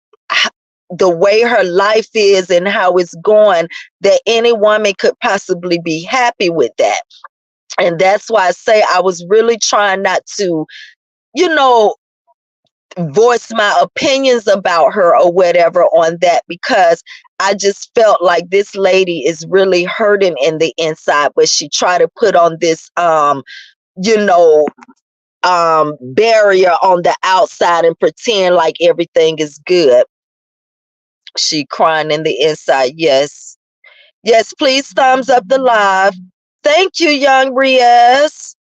the way her life is and how it's going, that any woman could possibly be happy with that. And that's why I say I was really trying not to, voice my opinions about her or whatever on that, because I just felt like this lady is really hurting in the inside, but she tried to put on this, barrier on the outside and pretend like everything is good. She crying in the inside. Yes. Yes, please thumbs up the live. Thank you, young Riaz.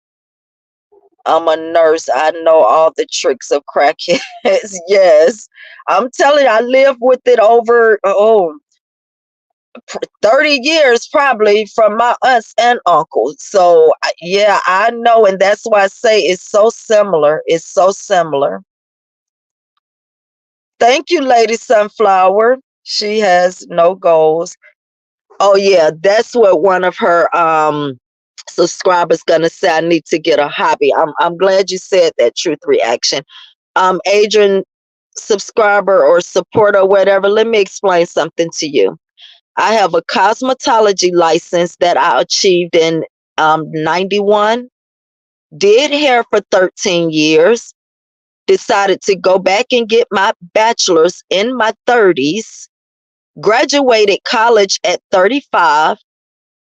I'm a nurse. I know all the tricks of crackheads. Yes. I'm telling you, I live with it over. Oh, 30 years probably from my aunts and uncles. So yeah, I know, and that's why I say it's so similar. It's so similar. Thank you, Lady Sunflower. She has no goals. Oh yeah, that's what one of her subscribers gonna say. I need to get a hobby. I'm glad you said that. Truth Reaction. Adrian, subscriber or supporter, whatever. Let me explain something to you. I have a cosmetology license that I achieved in 91. Did hair for 13 years. Decided to go back and get my bachelor's in my 30s. Graduated college at 35.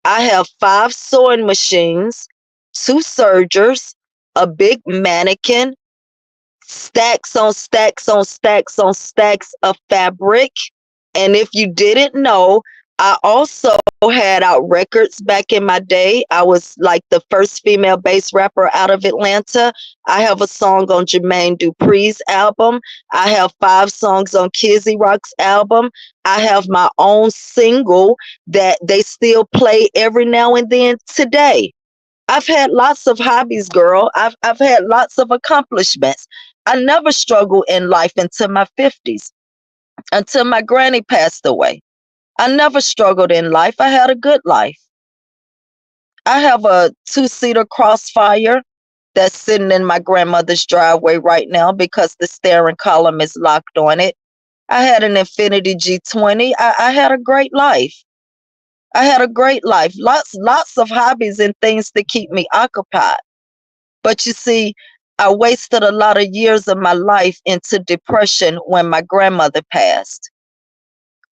I have 5 sewing machines, 2 sergers, a big mannequin, stacks on stacks on stacks on stacks of fabric. And if you didn't know, I also had out records back in my day. I was like the first female bass rapper out of Atlanta. I have a song on Jermaine Dupri's album. I have 5 songs on Kizzy Rock's album. I have my own single that they still play every now and then today. I've had lots of hobbies, girl. I've had lots of accomplishments. I never struggled in life until my 50s, until my granny passed away. I never struggled in life. I had a good life. I have a 2-seater Crossfire that's sitting in my grandmother's driveway right now because the steering column is locked on it. I had an Infinity G20. I had a great life. I had a great life. Lots of hobbies and things to keep me occupied. But you see, I wasted a lot of years of my life into depression when my grandmother passed.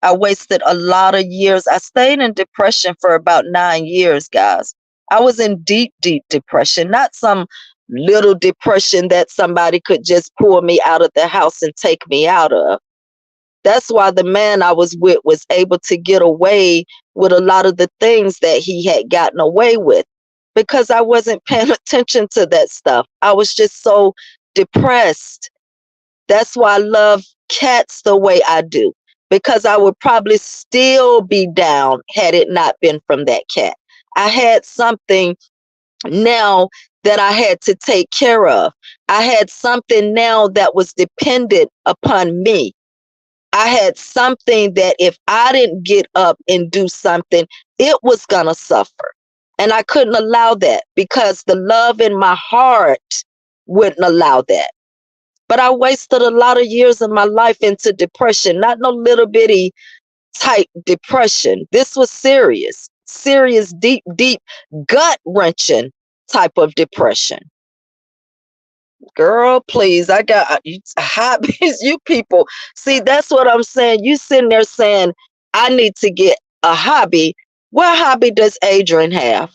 I wasted a lot of years. I stayed in depression for about 9 years, guys. I was in deep, deep depression, not some little depression that somebody could just pull me out of the house and take me out of. That's why the man I was with was able to get away with a lot of the things that he had gotten away with because I wasn't paying attention to that stuff. I was just so depressed. That's why I love cats the way I do, because I would probably still be down had it not been from that cat. I had something now that I had to take care of. I had something now that was dependent upon me. I had something that if I didn't get up and do something, it was going to suffer. And I couldn't allow that because the love in my heart wouldn't allow that. But I wasted a lot of years of my life into depression, not no little bitty type depression. This was serious, serious, deep, deep, gut wrenching type of depression. Girl, please, I got hobbies. You people, see, that's what I'm saying. You sitting there saying, I need to get a hobby. What hobby does Adrian have?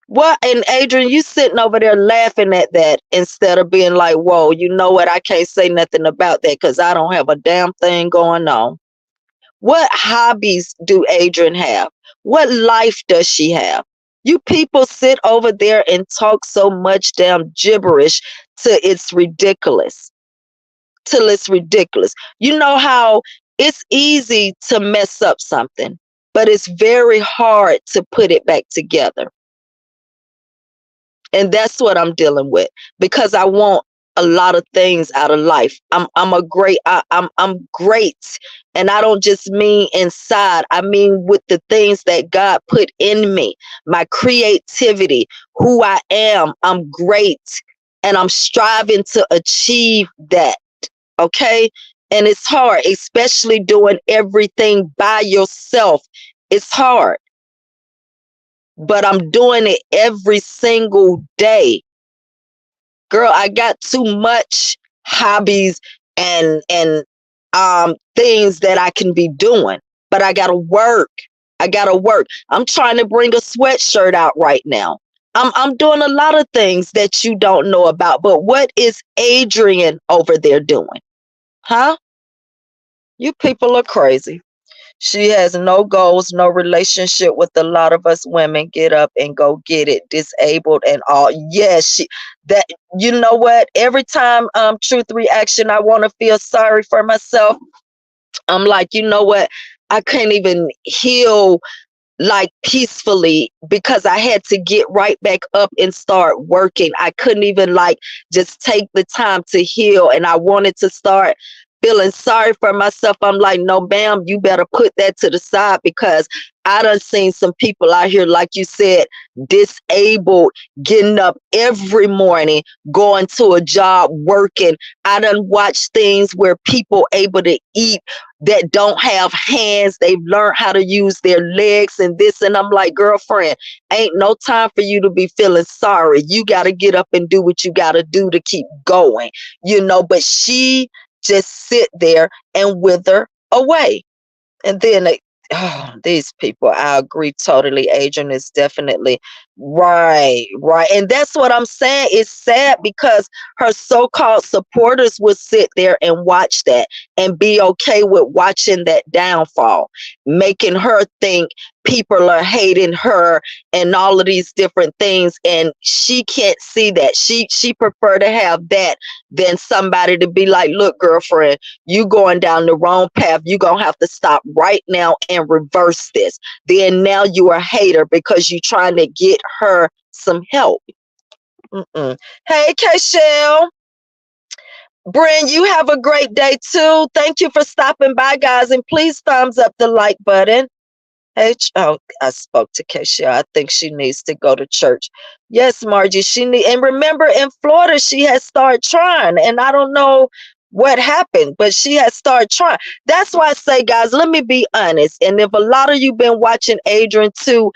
What? And Adrian, you sitting over there laughing at that instead of being like, whoa, you know what? I can't say nothing about that because I don't have a damn thing going on. What hobbies do Adrian have? What life does she have? You people sit over there and talk so much damn gibberish till it's ridiculous. Till it's ridiculous. You know how it's easy to mess up something, but it's very hard to put it back together. And that's what I'm dealing with because I want a lot of things out of life. I'm great. And I don't just mean inside. I mean with the things that God put in me, my creativity, who I am. I'm great. And I'm striving to achieve that. Okay? And it's hard, especially doing everything by yourself. It's hard, but I'm doing it every single day. Girl, I got too much hobbies and things that I can be doing, but I gotta work. I gotta work. I'm trying to bring a sweatshirt out right now. I'm doing a lot of things that you don't know about, but what is Adrian over there doing? Huh? You people are crazy. She has no goals, no relationship with a lot of us women. Get up and go get it. Disabled and all. Yes, she that you know what? Every time Truth Reaction, I want to feel sorry for myself. I'm like, you know what? I couldn't even heal like peacefully because I had to get right back up and start working. I couldn't even like just take the time to heal. And I wanted to start feeling sorry for myself. I'm like, no, ma'am, you better put that to the side because I done seen some people out here, like you said, disabled, getting up every morning, going to a job, working. I done watched things where people able to eat that don't have hands. They've learned how to use their legs and this. And I'm like, girlfriend, ain't no time for you to be feeling sorry. You got to get up and do what you got to do to keep going, but she just sit there and wither away. And then these people, I agree totally. Adrian is definitely right, right. And that's what I'm saying. It's sad because her so-called supporters would sit there and watch that and be okay with watching that downfall, making her think people are hating her and all of these different things. And she can't see that. She prefer to have that than somebody to be like, look, girlfriend, you going down the wrong path. You gonna have to stop right now and reverse this. Then now you are a hater because you trying to get her some help. Mm-mm. Hey, Kashell. Bryn, you have a great day too. Thank you for stopping by, guys, and please thumbs up the like button. Oh, I spoke to Keisha. I think she needs to go to church. Yes, Margie, she need. And remember, in Florida, she has started trying, and I don't know what happened, but she has started trying. That's why I say, guys, let me be honest. And if a lot of you been watching Adrian too,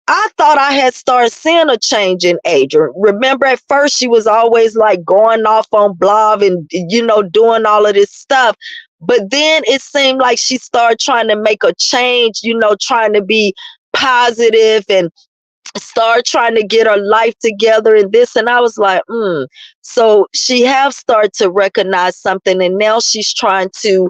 I thought I had started seeing a change in Adrian. Remember, at first she was always like going off on blog and doing all of this stuff. But then it seemed like she started trying to make a change, trying to be positive and start trying to get her life together and this. And I was like, So she have started to recognize something, and now she's trying to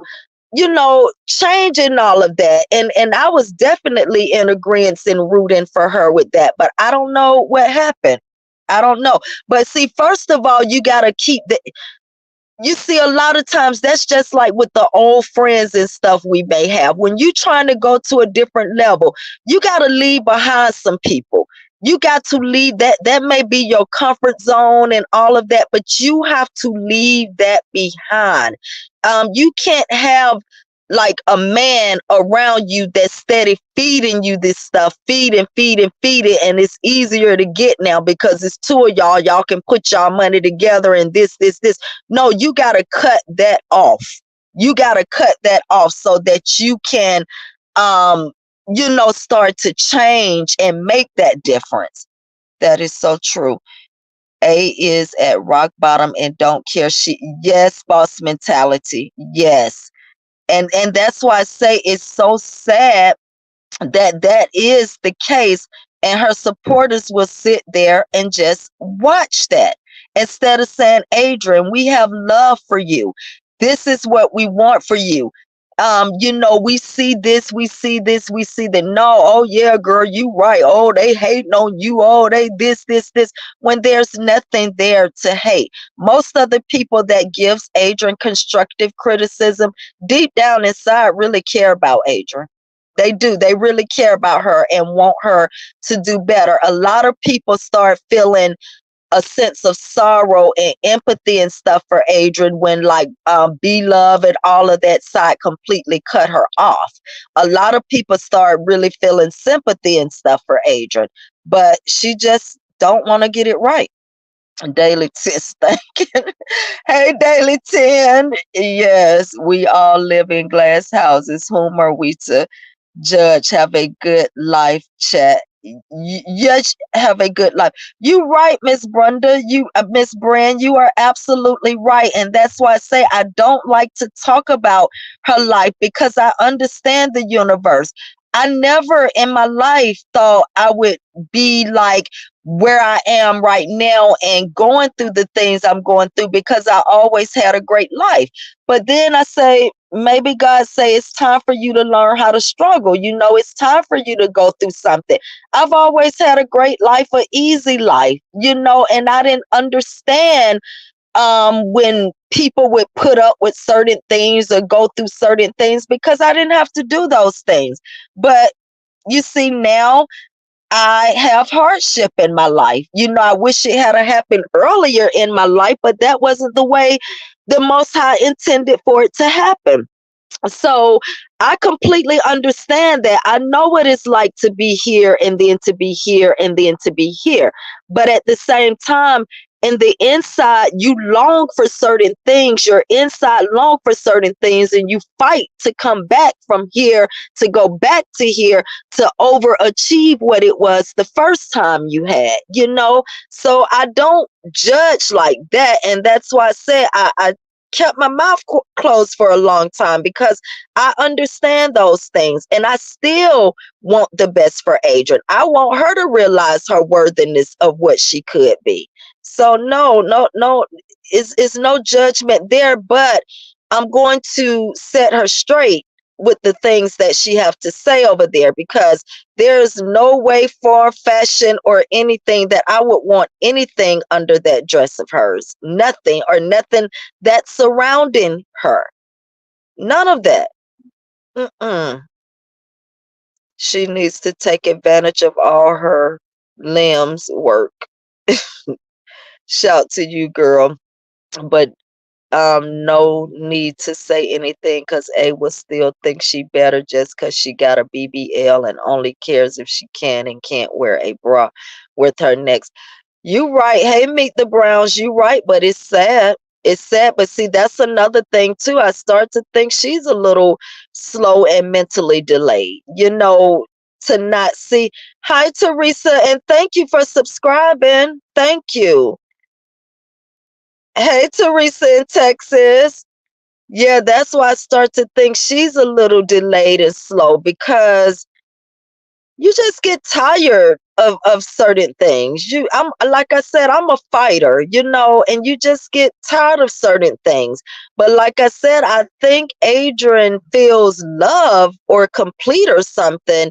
change and all of that. And I was definitely in agreement and rooting for her with that. But I don't know what happened. I don't know. But see, first of all, you got to keep the. You see, a lot of times that's just like with the old friends and stuff we may have. When you trying to go to a different level, you got to leave behind some people. You got to leave that. That may be your comfort zone and all of that, but you have to leave that behind. You can't have like a man around you that's steady feeding you this stuff, feed and feed and feed it, and it's easier to get now because it's two of y'all can put y'all money together and this. No, you got to cut that off. You got to cut that off so that you can start to change and make that difference. That is so true. A is at rock bottom and don't care. Yes, boss mentality. Yes. And that's why I say it's so sad that is the case, and her supporters will sit there and just watch that instead of saying, Adrian, we have love for you. This is what we want for you. We see this, we see this, we see that. No, oh yeah, girl, you right. Oh, they hating on you. Oh, they this, when there's nothing there to hate. Most of the people that gives Adrian constructive criticism deep down inside really care about Adrian. They do. They really care about her and want her to do better. A lot of people start feeling a sense of sorrow and empathy and stuff for Adrian when like Be Love and all of that side completely cut her off. A lot of people start really feeling sympathy and stuff for Adrian, but she just don't want to get it right. Daily 10 thinking. Hey, Daily 10. Yes, we all live in glass houses. Whom are we to judge? Have a good life, chat. Yes, have a good life. You right, Miss Brenda. Miss Brand, you are absolutely right. And that's why I say I don't like to talk about her life because I understand the universe. I never in my life thought I would be like where I am right now and going through the things I'm going through because I always had a great life. But then I say, maybe God say it's time for you to learn how to struggle. It's time for you to go through something. I've always had a great life, an easy life, and I didn't understand when people would put up with certain things or go through certain things, because I didn't have to do those things. But you see, now I have hardship in my life. I wish it had happened earlier in my life, but that wasn't the way the Most High intended for it to happen. So I completely understand that. I know what it's like to be here and then to be here and then to be here. But at the same time, in the inside, you long for certain things. Your inside long for certain things, and you fight to come back from here, to go back to here, to overachieve what it was the first time you had. So I don't judge like that. And that's why I said I kept my mouth closed for a long time, because I understand those things, and I still want the best for Adrian. I want her to realize her worthiness of what she could be. So no, no, no, it's no judgment there, but I'm going to set her straight with the things that she have to say over there, because there's no way, form, fashion, or anything that I would want anything under that dress of hers. Nothing, or nothing that's surrounding her. None of that. Mm-mm. She needs to take advantage of all her limbs work. Shout to you, girl. But no need to say anything, because A will still think she better just because she got a BBL and only cares if she can and can't wear a bra with her next. You right. Hey, Meet the Browns, you right, but it's sad. It's sad. But see, that's another thing too. I start to think she's a little slow and mentally delayed, to not see. Hi, Teresa, and thank you for subscribing. Thank you. Hey, Teresa in Texas. Yeah, that's why I start to think she's a little delayed and slow, because you just get tired of certain things. I'm like I said, I'm a fighter, and you just get tired of certain things. But like I said, I think Adrian feels love or complete or something.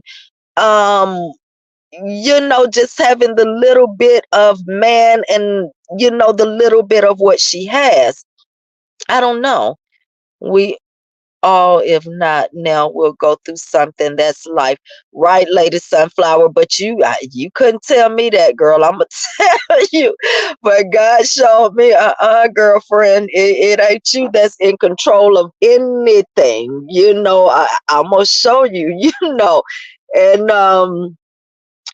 Just having the little bit of man and the little bit of what she has. I don't know. We all, if not now, we'll go through something. That's life, right, Lady Sunflower? But you couldn't tell me that, girl. I'm gonna tell you. But God showed me, girlfriend, it ain't you that's in control of anything. I'm gonna show you. And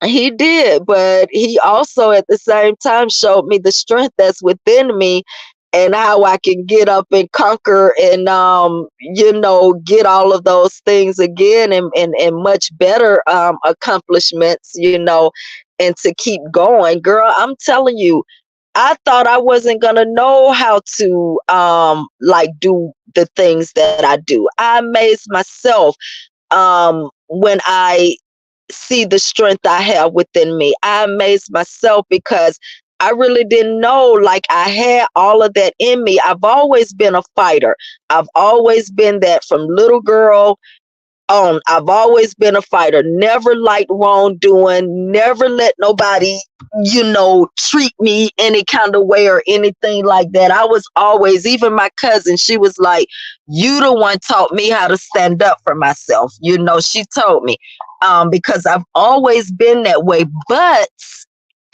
he did, but he also at the same time showed me the strength that's within me, and how I can get up and conquer and get all of those things again, and much better accomplishments, and to keep going. Girl, I'm telling you, I thought I wasn't gonna know how to like do the things that I do. I amaze myself when I see the strength I have within me. I amaze myself, because I really didn't know, like, I had all of that in me. I've always been a fighter. I've always been that from little girl on. I've always been a fighter. Never liked wrongdoing. Never let nobody, treat me any kind of way or anything like that. I was always, even my cousin, she was like, you the one taught me how to stand up for myself. She told me, because I've always been that way. But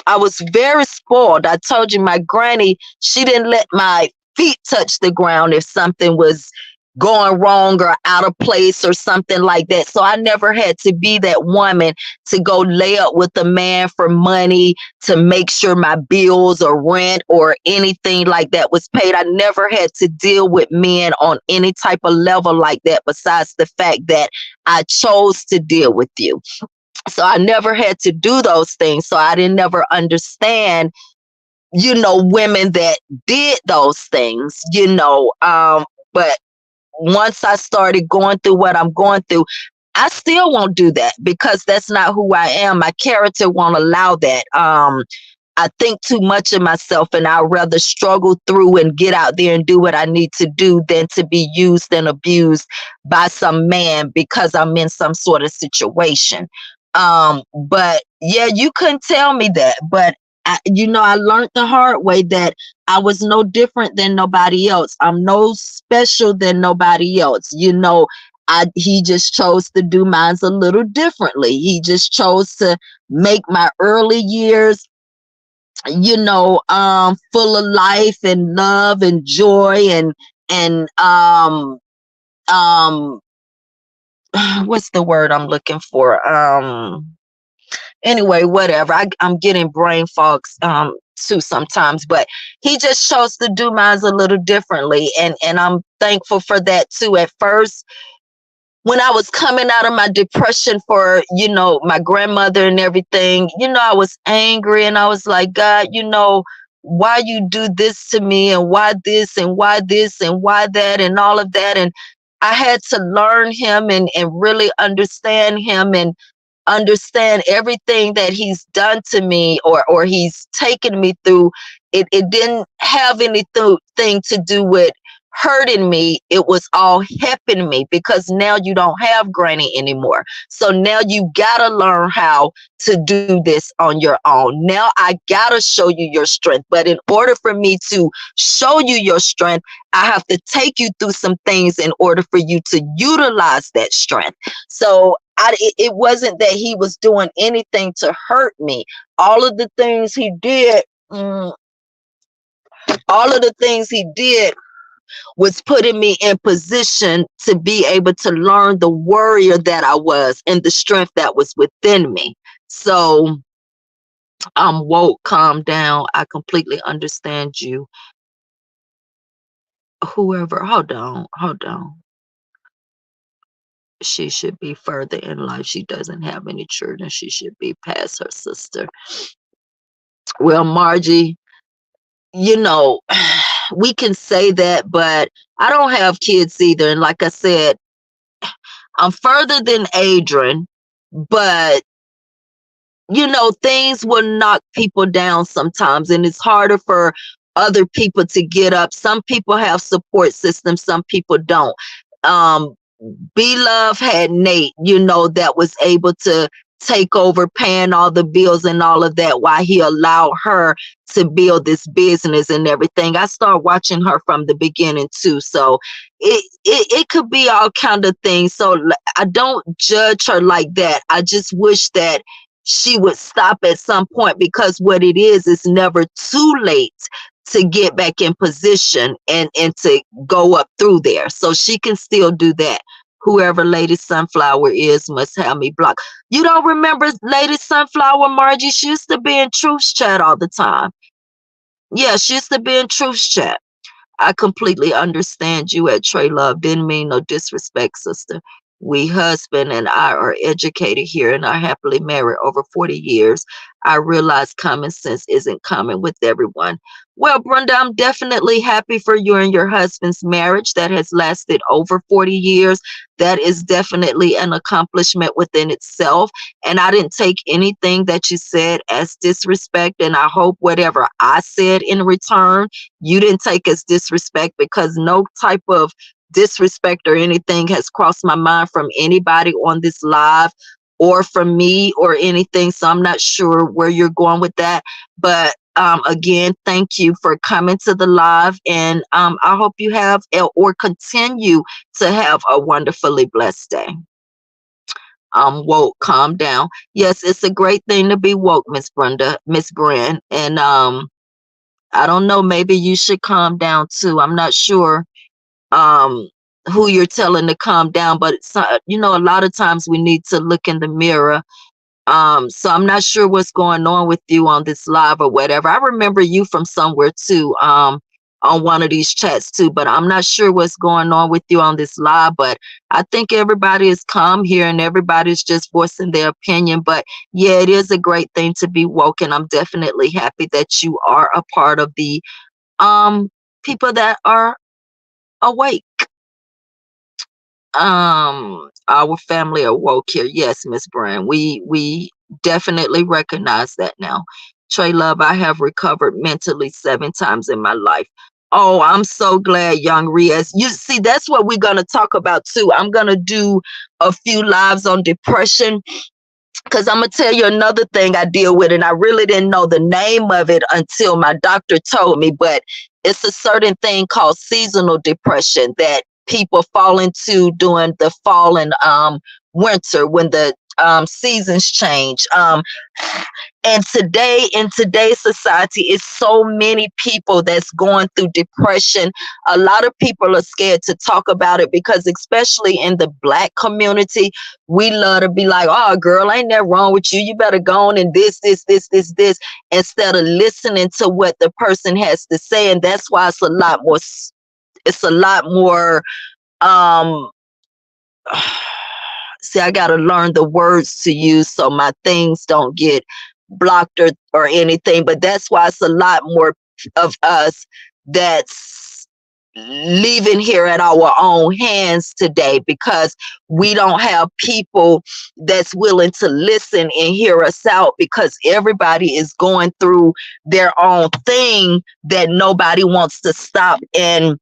I was very spoiled. I told you, my granny, she didn't let my feet touch the ground if something was going wrong or out of place or something like that. So I never had to be that woman to go lay up with a man for money to make sure my bills or rent or anything like that was paid. I never had to deal with men on any type of level like that, besides the fact that I chose to deal with you. So I never had to do those things. So I didn't never understand, women that did those things, but once I started going through what I'm going through, I still won't do that, because that's not who I am. My character won't allow that. I think too much of myself, and I'd rather struggle through and get out there and do what I need to do than to be used and abused by some man because I'm in some sort of situation. But yeah, you couldn't tell me that. But I learned the hard way that I was no different than nobody else. I'm no special than nobody else. He just chose to do mine a little differently. He just chose to make my early years, full of life and love and joy and um what's the word I'm looking for? Anyway, whatever. I'm getting brain fogs too sometimes, but he just chose to do mine a little differently, and I'm thankful for that too. At first, when I was coming out of my depression for, my grandmother and everything, I was angry and I was like, God, why you do this to me, and why this and why this and why that and all of that. And I had to learn him and really understand him and understand everything that he's done to me, or he's taken me through. It didn't have anything to do with hurting me. It was all helping me, because now you don't have granny anymore. So now you gotta learn how to do this on your own. Now I gotta show you your strength. But in order for me to show you your strength, I have to take you through some things in order for you to utilize that strength. So it wasn't that he was doing anything to hurt me. All of the things he did, all of the things he did was putting me in position to be able to learn the warrior that I was and the strength that was within me. So I'm woke, calm down. I completely understand you. Whoever, hold on. She should be further in life. She doesn't have any children. She should be past her sister. Well, Margie, we can say that, but I don't have kids either. And like I said, I'm further than Adrian, but things will knock people down sometimes, and it's harder for other people to get up. Some people have support systems, some people don't. Um, B-Love had Nate, that was able to take over paying all the bills and all of that, while he allowed her to build this business and everything. I started watching her from the beginning too. So it could be all kind of things. So I don't judge her like that. I just wish that she would stop at some point, because what it is never too late to get back in position and to go up through there. So she can still do that. Whoever Lady Sunflower is must have me blocked. You don't remember Lady Sunflower, Margie? She used to be in Truth's chat all the time. Yeah, she used to be in Truth's chat. I completely understand you at Tra-Luv. Didn't mean no disrespect, sister. We husband and I are educated here and are happily married over 40 years. I realize common sense isn't common with everyone. Well, Brenda, I'm definitely happy for you and your husband's marriage that has lasted over 40 years. That is definitely an accomplishment within itself. And I didn't take anything that you said as disrespect. And I hope whatever I said in return, you didn't take as disrespect, because no type of disrespect or anything has crossed my mind from anybody on this live or from me or anything. So I'm not sure where you're going with that. But again, thank you for coming to the live. And I hope you have or continue to have a wonderfully blessed day. Woke, calm down. Yes, it's a great thing to be woke, Miss Brenda, Miss Bren. And I don't know, maybe you should calm down too. I'm not sure who you're telling to calm down, but a lot of times we need to look in the mirror. So I'm not sure what's going on with you on this live or whatever. I remember you from somewhere too, on one of these chats too, but I'm not sure what's going on with you on this live. But I think everybody is calm here and everybody's just voicing their opinion. But yeah, it is a great thing to be woke, and I'm definitely happy that you are a part of the people that are awake. Our family are woke here. Yes, Miss Brand, we definitely recognize that now. Tra-Luv, I have recovered mentally 7 times in my life. Oh, I'm so glad, young Riaz. You see, that's what we're going to talk about too. I'm going to do a few lives on depression Because I'm gonna tell you another thing I deal with, and I really didn't know the name of it until my doctor told me, but it's a certain thing called seasonal depression that people fall into during the fall and winter when the seasons change. And today, in today's society, it's so many people that's going through depression. A lot of people are scared to talk about it because, especially in the Black community, we love to be like, oh, girl, ain't that wrong with you? You better go on and this, instead of listening to what the person has to say. And that's why it's a lot more, um, see, I got to learn the words to use so my things don't get blocked or anything. But that's why it's a lot more of us that's leaving here at our own hands today, because we don't have people that's willing to listen and hear us out, because everybody is going through their own thing that nobody wants to stop and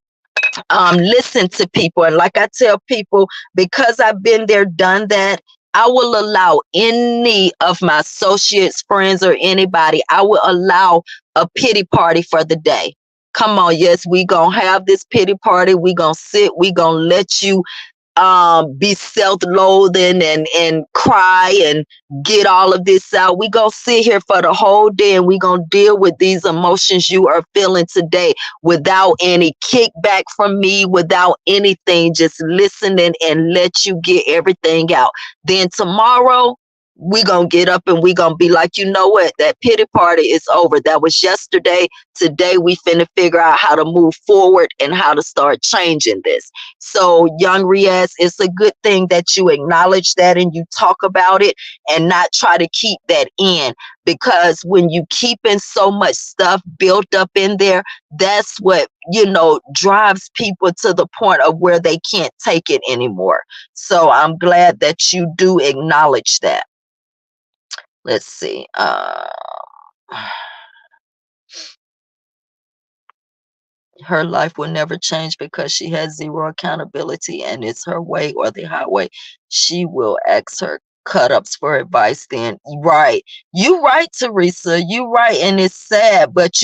listen to people. And like I tell people, because I've been there, done that, I will allow any of my associates, friends, or anybody, I will allow a pity party for the day. Come on, yes, we gonna have this pity party. We gonna sit, we gonna let you be self-loathing and cry and get all of this out. We gonna sit here for the whole day and we gonna deal with these emotions you are feeling today without any kickback from me, without anything, just listening and let you get everything out. Then tomorrow we gonna get up and we gonna be like, you know what, that pity party is over. That was yesterday. Today we finna figure out how to move forward and how to start changing this. So, young Riaz, it's a good thing that you acknowledge that and you talk about it and not try to keep that in, because when you keep in so much stuff built up in there, that's what, drives people to the point of where they can't take it anymore. So I'm glad that you do acknowledge that. Let's see. Her life will never change because she has zero accountability and it's her way or the highway. She will ask her cut ups for advice then. Right. You right, Teresa. You right. And it's sad, but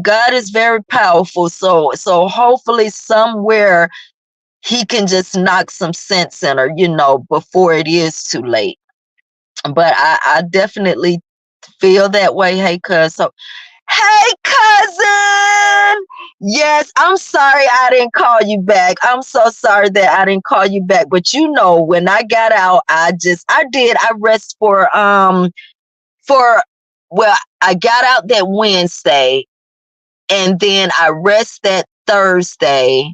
God is very powerful. So hopefully somewhere he can just knock some sense in her, before it is too late. But I definitely feel that way. Hey, cuz. So, hey, cousin. Yes, I'm sorry I didn't call you back. I'm so sorry that I didn't call you back. But when I got out, I rest well, I got out that Wednesday and then I rest that Thursday.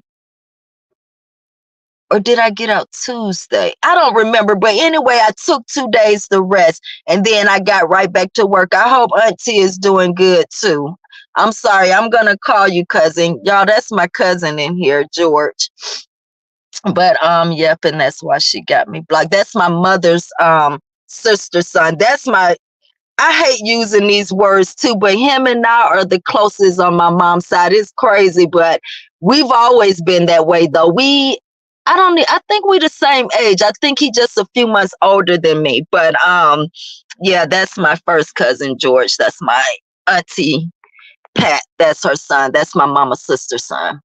Or did I get out Tuesday? I don't remember. But anyway, I took 2 days to rest and then I got right back to work. I hope Auntie is doing good too. I'm sorry. I'm going to call you cousin. Y'all, that's my cousin in here, George. But yep, and that's why she got me blocked. That's my mother's sister's son. I hate using these words too, but him and I are the closest on my mom's side. It's crazy, but we've always been that way though. I think we the same age. I think he just a few months older than me. But yeah, that's my first cousin, George. That's my auntie, Pat. That's her son. That's my mama's sister's son.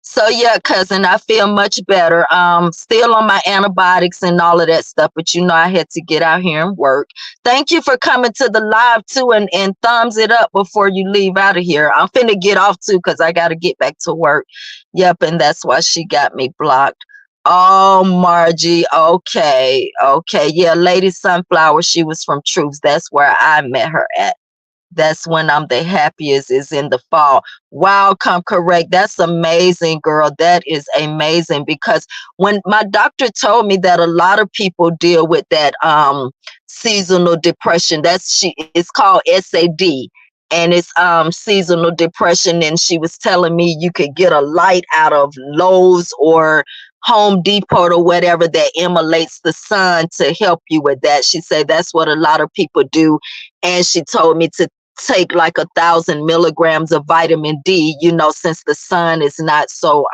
So yeah, cousin, I feel much better. Still on my antibiotics and all of that stuff, but I had to get out here and work. Thank you for coming to the live too, and thumbs it up before you leave out of here. I'm finna get off too because I got to get back to work. Yep, and that's why she got me blocked. Oh, Margie. Okay. Yeah, Lady Sunflower. She was from Truths. That's where I met her at. That's when I'm the happiest, is in the fall. Wow, come correct. That's amazing, girl. That is amazing, because when my doctor told me that a lot of people deal with that seasonal depression, it's called SAD, and it's seasonal depression. And she was telling me you could get a light out of Lowe's or Home Depot or whatever that emulates the sun to help you with that. She said that's what a lot of people do. And she told me to take like 1,000 milligrams of vitamin D, since the sun is not so,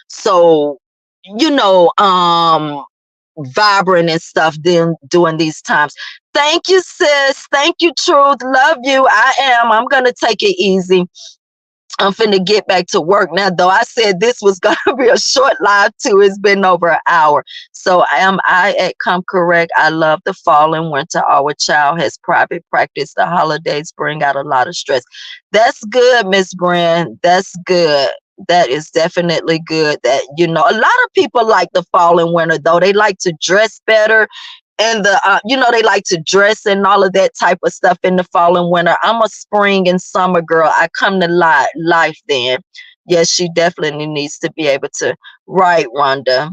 so, vibrant and stuff during these times. Thank you, sis. Thank you, Truth. Love you. I am. I'm gonna take it easy. I'm finna get back to work now, though. I said this was gonna be a short live too. It's been over an hour. So am I at Come Correct? I love the fall and winter. Our child has private practice. The holidays bring out a lot of stress. That's good, Miss Brand. That's good. That is definitely good. That, you know, a lot of people like the fall and winter, though. They like to dress better, and you know, they like to dress and all of that type of stuff in the fall and winter. I'm a spring and summer girl. I come to life then. Yes, she definitely needs to be able to. Right, Rhonda.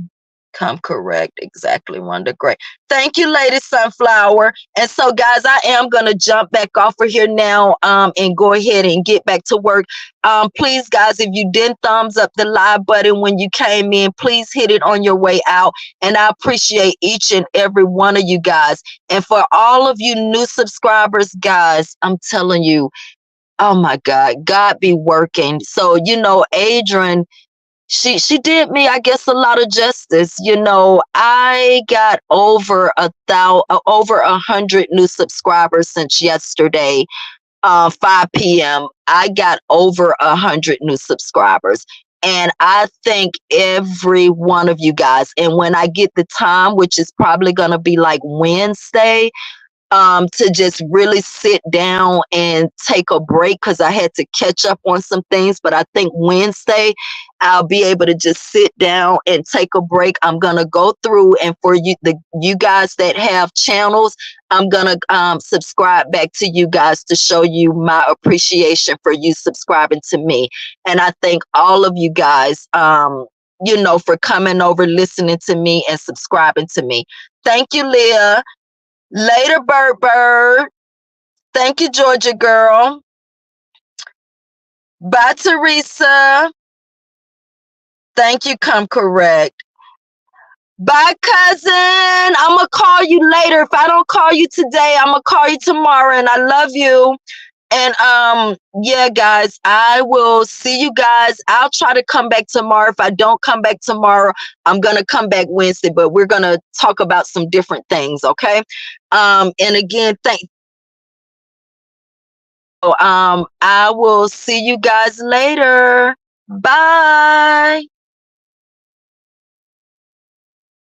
Come Correct. Exactly, Rhonda. Great. Thank you, Lady Sunflower. And so, guys, I am gonna jump back off of here now, and go ahead and get back to work. Please, guys, if you didn't thumbs up the live button when you came in, please hit it on your way out. And I appreciate each and every one of you guys. And for all of you new subscribers, guys, I'm telling you, oh my God, God be working. So, you know, Adrian, she did me, I guess, a lot of justice. You know, I got over 100 new subscribers since yesterday, 5 p.m. I got over 100 new subscribers. And I thank every one of you guys. And when I get the time, which is probably going to be like Wednesday, to just really sit down and take a break, because I had to catch up on some things. But I think Wednesday I'll be able to just sit down and take a break. I'm gonna go through, and for you guys that have channels, I'm gonna subscribe back to you guys to show you my appreciation for you subscribing to me. And I thank all of you guys, you know, for coming over, listening to me, and subscribing to me. Thank you, Leah. Later, Bird. Thank you, Georgia girl. Bye, Teresa. Thank you, Come Correct. Bye, cousin. I'm going to call you later. If I don't call you today, I'm going to call you tomorrow, and I love you. And yeah, guys, I will see you guys. I'll try to come back tomorrow. If I don't come back tomorrow, I'm gonna come back Wednesday, but we're gonna talk about some different things, okay? And again, I will see you guys later. Bye.